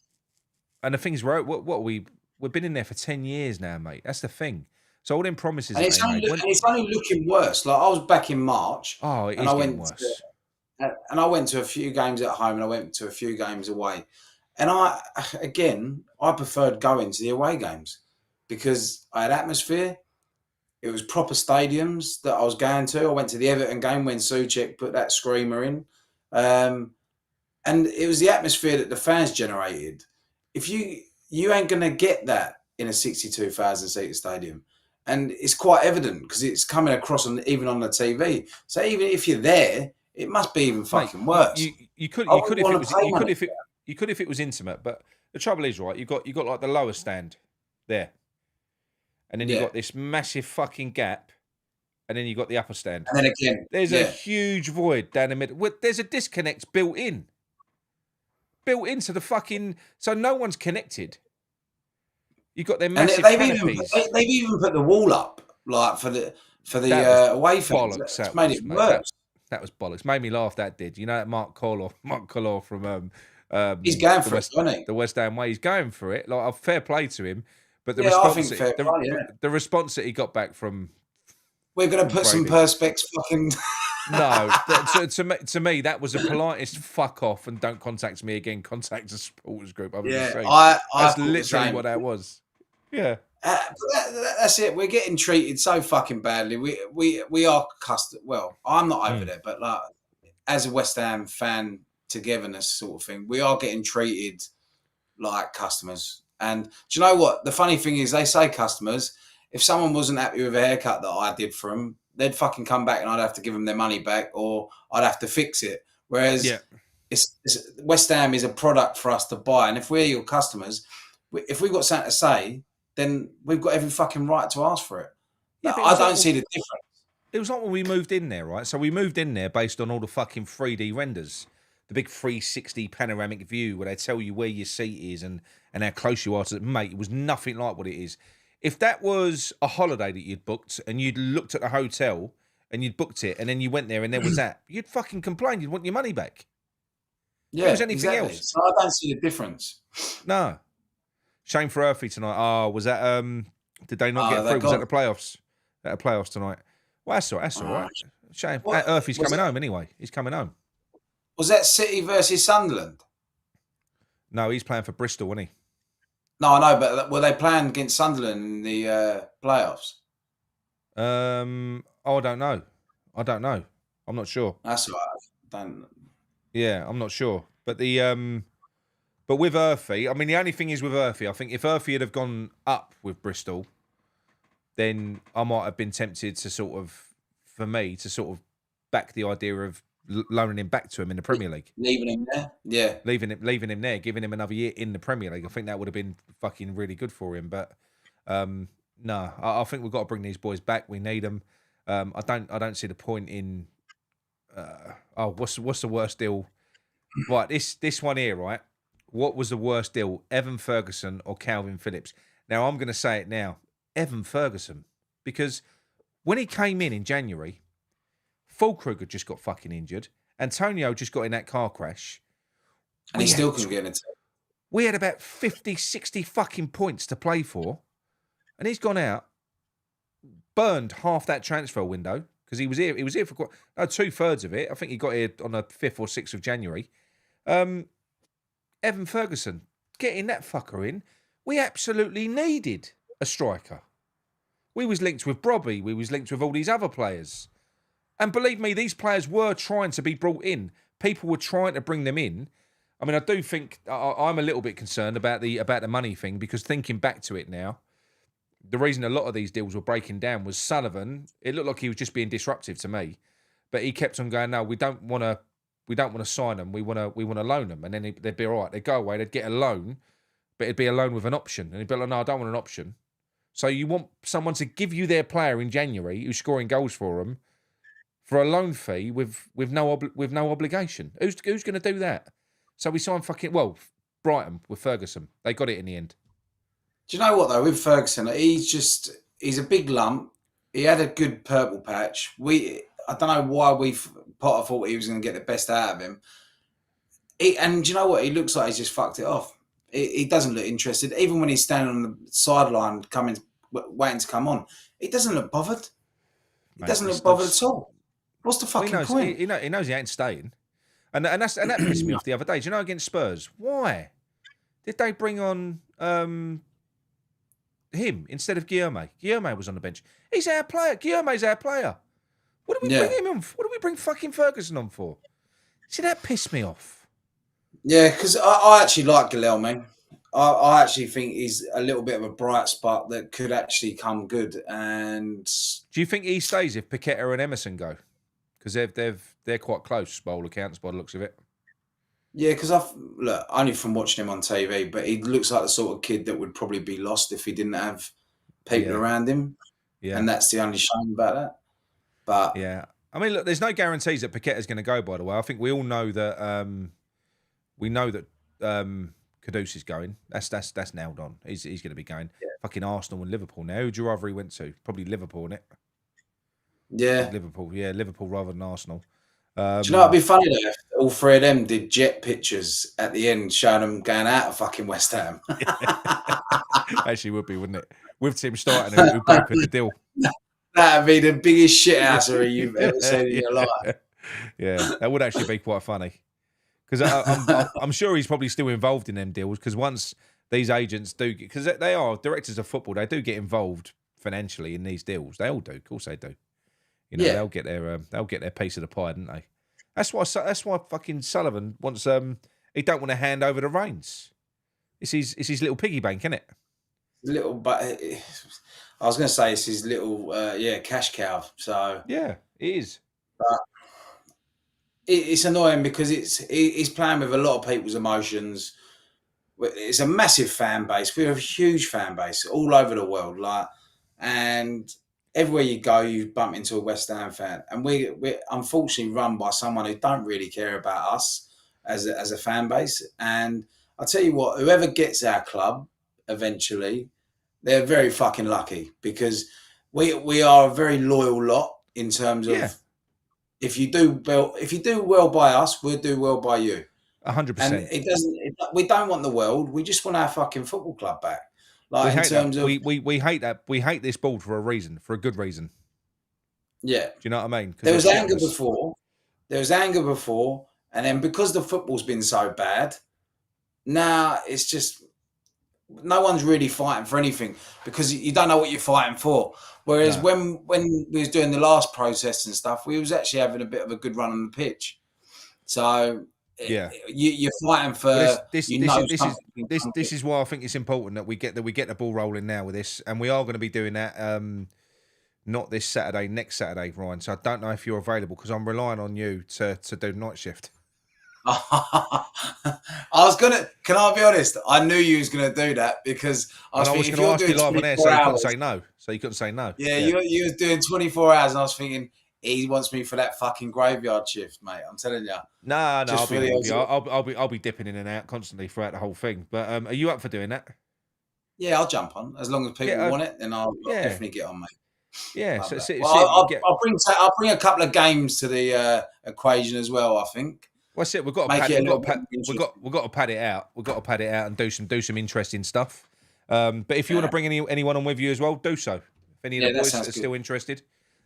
And the thing is, we've been in there for 10 years now, mate. That's the thing. So all them promises, and it's only looking worse. Like I was back in March. Oh, it is getting worse. And I went to a few games at home, and I went to a few games away. And I preferred going to the away games because I had atmosphere. It was proper stadiums that I was going to. I went to the Everton game when Souček put that screamer in. And it was the atmosphere that the fans generated. If you ain't going to get that in a 62,000 seat stadium. And it's quite evident because it's coming across even on the TV. So even if you're there, it must be even fucking worse. You could if it was intimate, but the trouble is, right, you got like the lower stand there. And then you've got this massive fucking gap, and then you've got the upper stand. And then again, there's a huge void down the middle. There's a disconnect built into the fucking, so no one's connected. You've got their massive canopies. They've even put the wall up, like for the away fans. It's made it worse. That was bollocks. Made me laugh. That did. You know that Mark Collor from he's going for it, isn't he? The West Ham way. He's going for it. Like, fair play to him. But the response that he got back from, we're going to put some perspex fucking. No, to me that was the politest fuck off and don't contact me again. Contact a supporters group. That's literally what that was. Yeah. That's it. We're getting treated so fucking badly. We are well, I'm not over there, but like as a West Ham fan, togetherness sort of thing, we are getting treated like customers. And do you know what? The funny thing is, they say customers. If someone wasn't happy with a haircut that I did for them, they'd fucking come back and I'd have to give them their money back, or I'd have to fix it. Whereas West Ham is a product for us to buy, and if we're your customers, if we've got something to say, then we've got every fucking right to ask for it. Yeah, but I don't see the difference. It was like when we moved in there, right? So we moved in there based on all the fucking 3D renders, the big 360 panoramic view where they tell you where your seat is and how close you are to it. Mate, it was nothing like what it is. If that was a holiday that you'd booked and you'd looked at the hotel and you'd booked it and then you went there and there was that, you'd fucking complain. You'd want your money back. Yeah, if it was anything exactly. else. So I don't see the difference. No. Shame for Earthy tonight. Oh, was that did they not get through? Was that the playoffs? At the playoffs tonight? Well, that's all right. That's all right. Shame. Earthy's coming home anyway. He's coming home. Was that City versus Sunderland? No, he's playing for Bristol, wasn't he? No, I know, but were they playing against Sunderland in the playoffs? I don't know. I'm not sure. That's all right. Yeah, I'm not sure. But but with Earthy, I mean, the only thing is with Earthy, I think if Earthy had have gone up with Bristol, then I might have been tempted to sort of back the idea of loaning him back to him in the Premier League. Leaving him there? Yeah. Leaving him there, giving him another year in the Premier League. I think that would have been fucking really good for him. But no, I think we've got to bring these boys back. We need them. I don't see the point in what's the worst deal? Right, this one here, right? What was the worst deal? Evan Ferguson or Calvin Phillips? Now I'm gonna say it now. Evan Ferguson. Because when he came in January, Fulkrug had just got fucking injured. Antonio just got in that car crash. And he still couldn't get into it. We had about 50, 60 fucking points to play for. And he's gone out, burned half that transfer window, because he was here for 2/3 of it. I think he got here on the 5th or 6th of January. Evan Ferguson, getting that fucker in, we absolutely needed a striker. We was linked with Brobby. We was linked with all these other players. And believe me, these players were trying to be brought in. People were trying to bring them in. I mean, I do think I'm a little bit concerned about the money thing, because thinking back to it now, the reason a lot of these deals were breaking down was Sullivan. It looked like he was just being disruptive to me, but he kept on going, no, we don't want to sign them. We want to loan them. And then they'd be all right. They'd go away. They'd get a loan, but it'd be a loan with an option. And he'd be like, no, I don't want an option. So you want someone to give you their player in January who's scoring goals for them for a loan fee with no obligation. Who's going to do that? So we signed Brighton with Ferguson. They got it in the end. Do you know what though? With Ferguson, he's a big lump. He had a good purple patch. I don't know why Potter thought he was going to get the best out of him. And do you know what? He looks like he's just fucked it off. He doesn't look interested. Even when he's standing on the sideline, waiting to come on, he doesn't look bothered. He doesn't look bothered at all. What's the fucking point? He knows he ain't staying. And that pissed me off the other day. Do you know, against Spurs? Why did they bring on him instead of Guilherme? Guilherme was on the bench. He's our player. Guilherme's our player. What do we bring him on for? What do we bring fucking Ferguson on for? See, that pissed me off. Yeah, because I actually like Guilherme. I actually think he's a little bit of a bright spot that could actually come good. And do you think he stays if Paqueta and Emerson go? Because they're quite close by all accounts, by the looks of it. Yeah, because only from watching him on TV, but he looks like the sort of kid that would probably be lost if he didn't have people around him. Yeah, and that's the only shame about that. But yeah, I mean, look, there's no guarantees that Paqueta's going to go. By the way, I think we all know that. We know that Kudus is going. That's nailed on. He's going to be going. Yeah. Fucking Arsenal and Liverpool now. Who'd you rather he went to? Probably Liverpool, innit? Yeah. Liverpool. Yeah, Liverpool rather than Arsenal. Do you know what'd be funny though? If all three of them did jet pictures at the end showing them going out of fucking West Ham. Actually would be, wouldn't it? With Tim Starton who brokered the deal. That'd be the biggest shithousery you've ever seen in your life. Yeah, that would actually be quite funny. Because I'm sure he's probably still involved in them deals. Because once these agents do, because they are directors of football, they do get involved financially in these deals. They all do, of course they do. You know, they'll get their piece of the pie, don't they? That's why fucking Sullivan wants. He don't want to hand over the reins. It's his little piggy bank, isn't it? Little, but I was going to say it's his little cash cow. So yeah, it is. But it's annoying because he's playing with a lot of people's emotions. It's a massive fan base. We have a huge fan base all over the world, and everywhere you go, you bump into a West Ham fan, and we're unfortunately run by someone who don't really care about us as a fan base. And I tell you what, whoever gets our club eventually, they're very fucking lucky because we are a very loyal lot in terms of if you do well by us, we'll do well by you. 100%. And it doesn't. We don't want the world. We just want our fucking football club back. Like we in terms that. of we hate that. We hate this board for a reason, for a good reason. Yeah. Do you know what I mean? There was anger before. There was anger before, and then because the football's been so bad, now it's just no one's really fighting for anything because you don't know what you're fighting for. Whereas when we was doing the last process and stuff, we was actually having a bit of a good run on the pitch. So you're fighting for. This is why I think it's important that we get the ball rolling now with this, and we are going to be doing that. Not this Saturday, next Saturday, Ryan. So I don't know if you're available because I'm relying on you to do night shift. I was gonna. Can I be honest? I knew you was gonna do that because I was going to ask you live on air, so you couldn't say no. So you couldn't say no. Yeah, you was doing 24 hours, and I was thinking he wants me for that fucking graveyard shift, mate. I'm telling you. No, I'll be with you. I'll be dipping in and out constantly throughout the whole thing. But are you up for doing that? Yeah, I'll jump on as long as people want it. Then I'll definitely get on, mate. Yeah, I'll bring a couple of games to the equation as well. I think. Well, that's it. We've got to pad it out. We've got to pad it out and do some interesting stuff. But if you want to bring anyone on with you as well, do so. If any of the boys are still interested,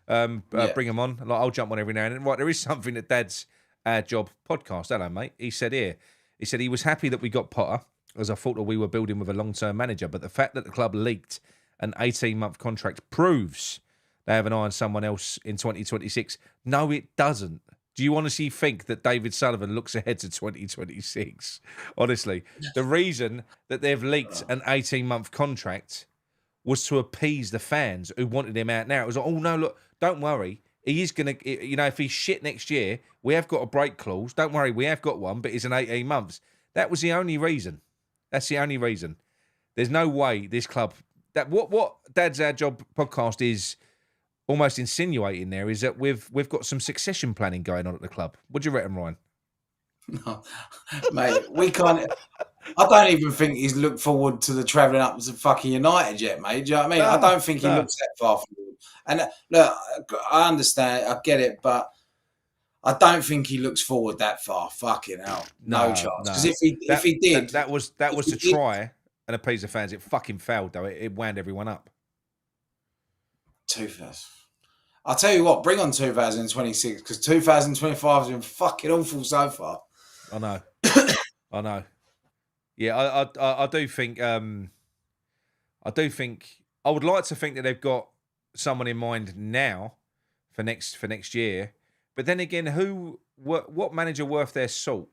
bring them on. Like, I'll jump on every now and then. Right, there is something that Dad's Our Job podcast. Hello, mate. He said he was happy that we got Potter, as I thought that we were building with a long-term manager. But the fact that the club leaked an 18-month contract proves they have an eye on someone else in 2026. No, it doesn't. Do you honestly think that David Sullivan looks ahead to 2026? Honestly, the reason that they've leaked an 18-month contract was to appease the fans who wanted him out now. It was like, oh, no, look, don't worry. He is going to, if he's shit next year, we have got a break clause. Don't worry, we have got one, but it's an 18 months. That was the only reason. That's the only reason. There's no way this club... What Dad's Our Job podcast is almost insinuating there is that we've got some succession planning going on at the club. What do you reckon, Ryan? No, mate, we can't. I don't even think he's looked forward to the travelling up to fucking United yet, mate. Do you know what I mean? I don't think he looks that far forward. And look, I understand, I get it, but I don't think he looks forward that far. Fucking hell, no chance. Because if he did, that was to try and appease the fans. It fucking failed though. It wound everyone up. 2000. I'll tell you what, bring on 2026 because 2025 has been fucking awful so far. I know. I know. Yeah, I do think I would like to think that they've got someone in mind now for next year. But then again, what manager worth their salt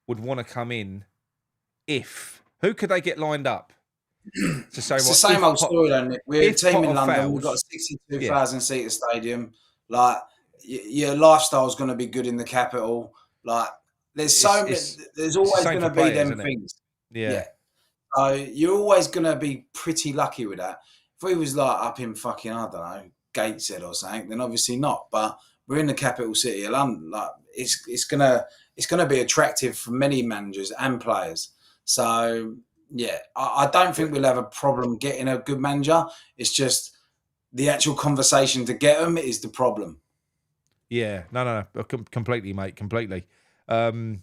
would want to come in who could they get lined up? To say, it's the same old story, though, Nick. We're a team in London. We've got a 62,000 seater stadium. Like, your lifestyle is going to be good in the capital. Like, there's always going to be them things. Yeah. So you're always going to be pretty lucky with that. If we was like up in fucking, I don't know, Gateshead or something, then obviously not. But we're in the capital city of London. Like, it's gonna be attractive for many managers and players. So. Yeah, I don't think we'll have a problem getting a good manager. It's just the actual conversation to get them is the problem. Yeah, no, completely, mate, completely. I'll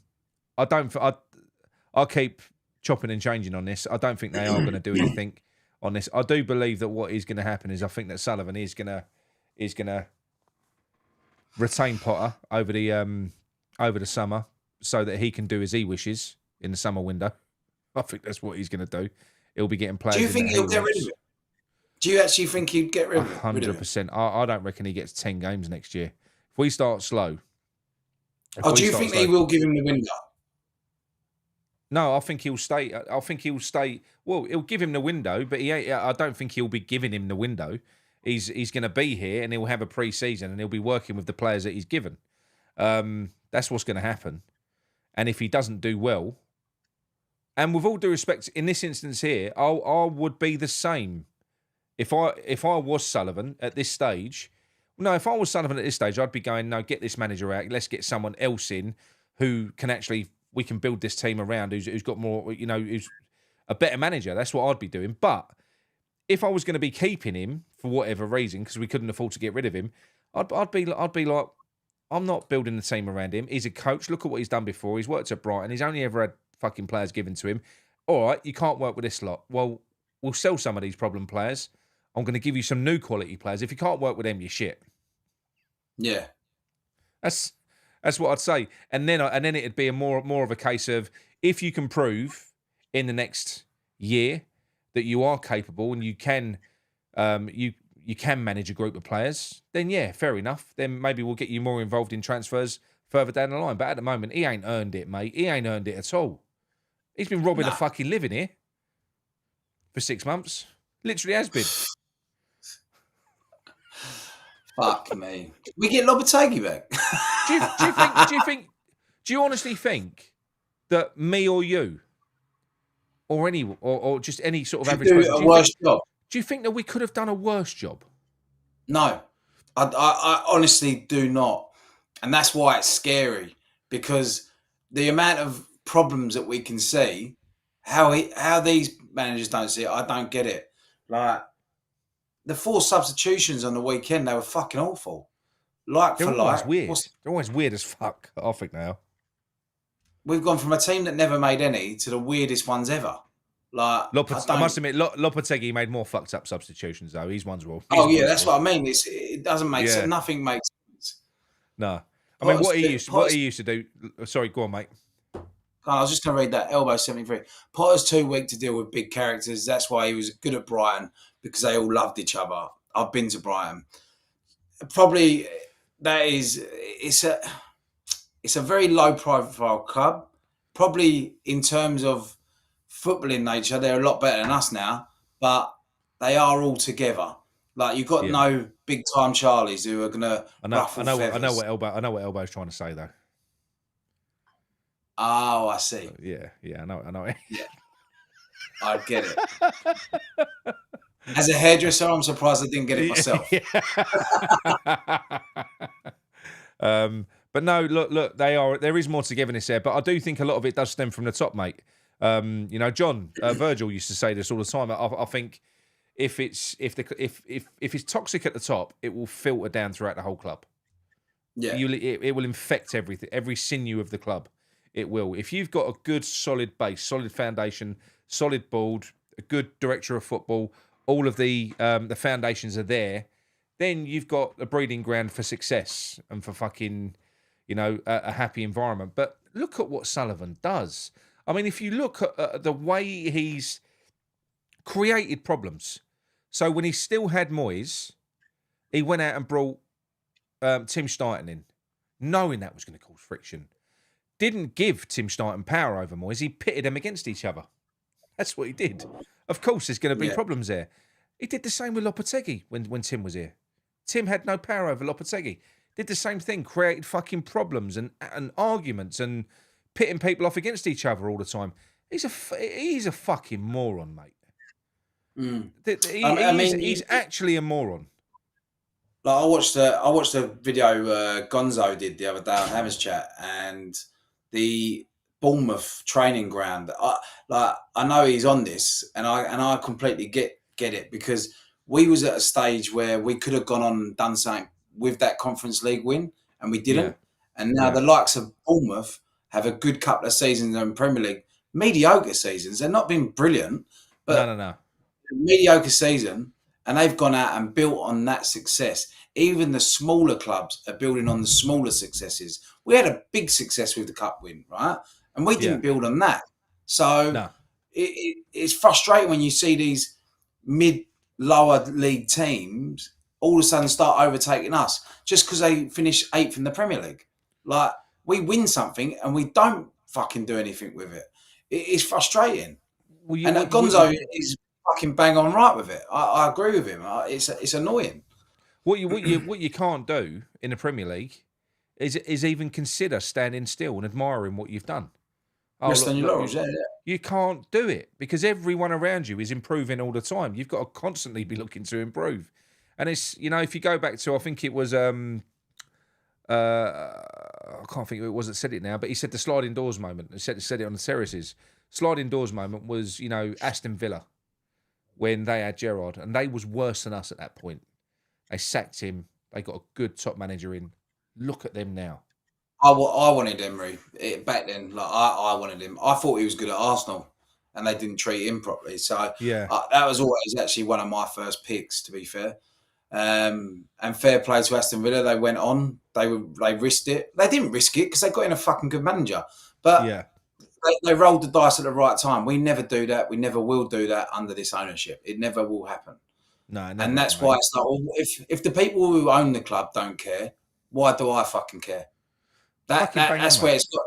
keep chopping and changing on this. I don't think they are going to do anything on this. I do believe that what is going to happen is I think that Sullivan is going to retain Potter over the summer so that he can do as he wishes in the summer window. I think that's what he's going to do. He'll be getting players. Do you think he'll get rid of it? Do you actually think he'd get rid of it? 100%. I don't reckon he gets 10 games next year. If we start slow. Do you think he will give him the window? No, I think he'll stay. Well, he'll give him the window, but I don't think he'll be giving him the window. He's going to be here and he'll have a pre-season and he'll be working with the players that he's given. That's what's going to happen. And if he doesn't do well, and with all due respect, in this instance here, I would be the same. If I was Sullivan at this stage, if I was Sullivan at this stage, I'd be going, no, get this manager out. Let's get someone else in who can actually, we can build this team around, who's got more, who's a better manager. That's what I'd be doing. But if I was going to be keeping him for whatever reason, because we couldn't afford to get rid of him, I'd be like, I'm not building the team around him. He's a coach. Look at what he's done before. He's worked at Brighton. He's only ever had fucking players given to him. All right, you can't work with this lot. Well, we'll sell some of these problem players. I'm going to give you some new quality players. If you can't work with them, you're shit. Yeah, that's what I'd say. And then it'd be a more of a case of, if you can prove in the next year that you are capable and you can you can manage a group of players, then yeah, fair enough. Then maybe we'll get you more involved in transfers further down the line. But at the moment, he ain't earned it, mate. He ain't earned it at all. He's been robbing a fucking living here for 6 months. Literally has been. Fuck me. We get Lopetegui back. Do you honestly think that me or you or just any sort of average person, do you think that we could have done a worse job? No, I honestly do not. And that's why it's scary, because the amount of problems that we can see, how these managers don't see it, I don't get it. Like, the 4 substitutions on the weekend, they were fucking awful. They're always weird. They're always weird as fuck, I think now. We've gone from a team that never made any to the weirdest ones ever. Like, I must admit, Lopetegui made more fucked up substitutions though. His ones were. That's what I mean. It doesn't make sense. Nothing makes sense. No, I mean what he used to do. Sorry, go on, mate. I was just going to read that. Elbow 73. Potter's too weak to deal with big characters. That's why he was good at Brighton, because they all loved each other. I've been to Brighton. Probably it's a very low profile club. Probably in terms of footballing nature, they're a lot better than us now, but they are all together. Like, you've got no big time Charlies who are going to ruffle feathers. I know what Elbow's trying to say though. Oh, I see. Yeah, I know. Yeah, I get it. As a hairdresser, I'm surprised I didn't get it myself. But no, look, there is more togetherness there, but I do think a lot of it does stem from the top, mate. John Virgil used to say this all the time. I think if it's toxic at the top, it will filter down throughout the whole club. Yeah, it will infect everything, every sinew of the club. It will. If you've got a good, solid base, solid foundation, solid board, a good director of football, all of the foundations are there, then you've got a breeding ground for success and for fucking, a happy environment. But look at what Sullivan does. I mean, if you look at the way he's created problems. So when he still had Moyes, he went out and brought Tim Steiten in, knowing that was going to cause friction. Didn't give Tim Steiten power over Moyes. He pitted them against each other. That's what he did. Of course, there's going to be problems there. He did the same with Lopetegui when Tim was here. Tim had no power over Lopetegui. Did the same thing, created fucking problems and arguments and pitting people off against each other all the time. He's a fucking moron, mate. He's actually a moron. Like, I watched a video Gonzo did the other day on Hammers Chat, and the Bournemouth training ground. I know he's on this, and I completely get it, because we was at a stage where we could have gone on and done something with that Conference League win, and we didn't. Yeah. And now the likes of Bournemouth have a good couple of seasons in the Premier League, mediocre seasons. They've not been brilliant, but no. Mediocre season, and they've gone out and built on that success. Even the smaller clubs are building on the smaller successes. We had a big success with the cup win, right? And we didn't build on that. So it's frustrating when you see these mid-lower league teams all of a sudden start overtaking us just because they finish 8th in the Premier League. Like, we win something and we don't fucking do anything with it. It's frustrating. Gonzo is fucking bang on right with it. I agree with him. It's annoying. What you can't do in the Premier League is even consider standing still and admiring what you've done. Rest on your laurels, you can't do it because everyone around you is improving all the time. You've got to constantly be looking to improve. And it's, if you go back to, I think it was, I can't think who it was that said it now, but he said the sliding doors moment. He said it on the terraces. Sliding doors moment was, Aston Villa when they had Gerrard, and they was worse than us at that point. They sacked him. They got a good top manager in. Look at them now. I wanted Emery back then. Like I wanted him. I thought he was good at Arsenal, and they didn't treat him properly. So yeah, that was always actually one of my first picks, to be fair. And fair play to Aston Villa. They went on. They risked it. They didn't risk it because they got in a fucking good manager. But they rolled the dice at the right time. We never do that. We never will do that under this ownership. It never will happen. No, and that's why it's like, well, if the people who own the club don't care, why do I fucking care? That's where it's got.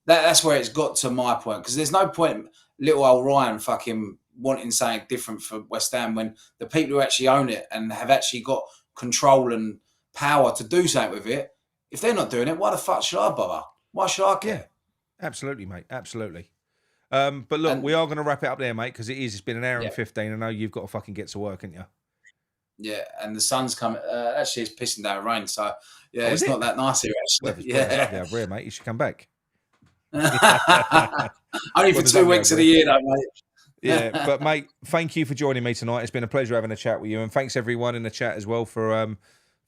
That's where it's got to my point, because there's no point little old Ryan fucking wanting something different for West Ham when the people who actually own it and have actually got control and power to do something with it, if they're not doing it, why the fuck should I bother? Why should I care? Yeah, absolutely, mate. Absolutely. But look, we are going to wrap it up there, mate, because it's been an hour and 15. I know you've got to fucking get to work, haven't you? Yeah, and the sun's coming. Actually, it's pissing down rain, so it's not that nice here. Actually, lovely over here, mate. You should come back. Only for 2 weeks of the year, though, mate. Yeah, but mate, thank you for joining me tonight. It's been a pleasure having a chat with you, and thanks everyone in the chat as well for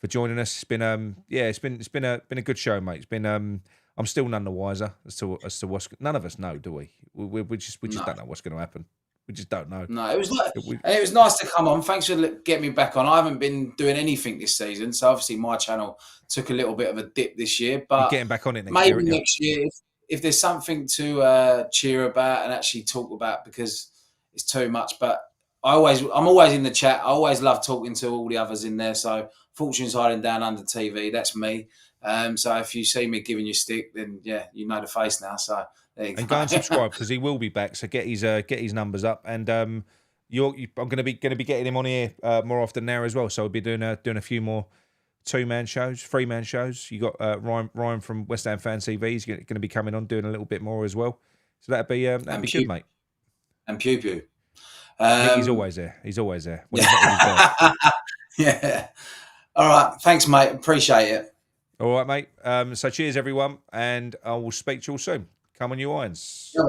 joining us. It's been it's been a good show, mate. It's been I'm still none the wiser as to what's, none of us know, do we? We just don't know what's going to happen. We just don't know. No, it was nice to come on. Thanks for getting me back on. I haven't been doing anything this season, so obviously my channel took a little bit of a dip this year. But you're getting back on it maybe next year, if there's something to cheer about and actually talk about, because it's too much. But I'm always in the chat. I always love talking to all the others in there. So Fortune's hiding down under TV. That's me. So if you see me giving you stick, then you know the face now. So. And go and subscribe, because he will be back. So get his numbers up, and I'm going to be getting him on here more often now as well. So we'll be doing a few more 2-man shows, 3-man shows. You got Ryan from West Ham Fan TV. He's going to be coming on doing a little bit more as well. So that'd be good, mate. And Pew Pew. He's always there. He's always there. When he's not, he's there. Yeah. All right. Thanks, mate. Appreciate it. All right, mate. So cheers, everyone, and I will speak to you all soon. Come on, you irons. Yeah.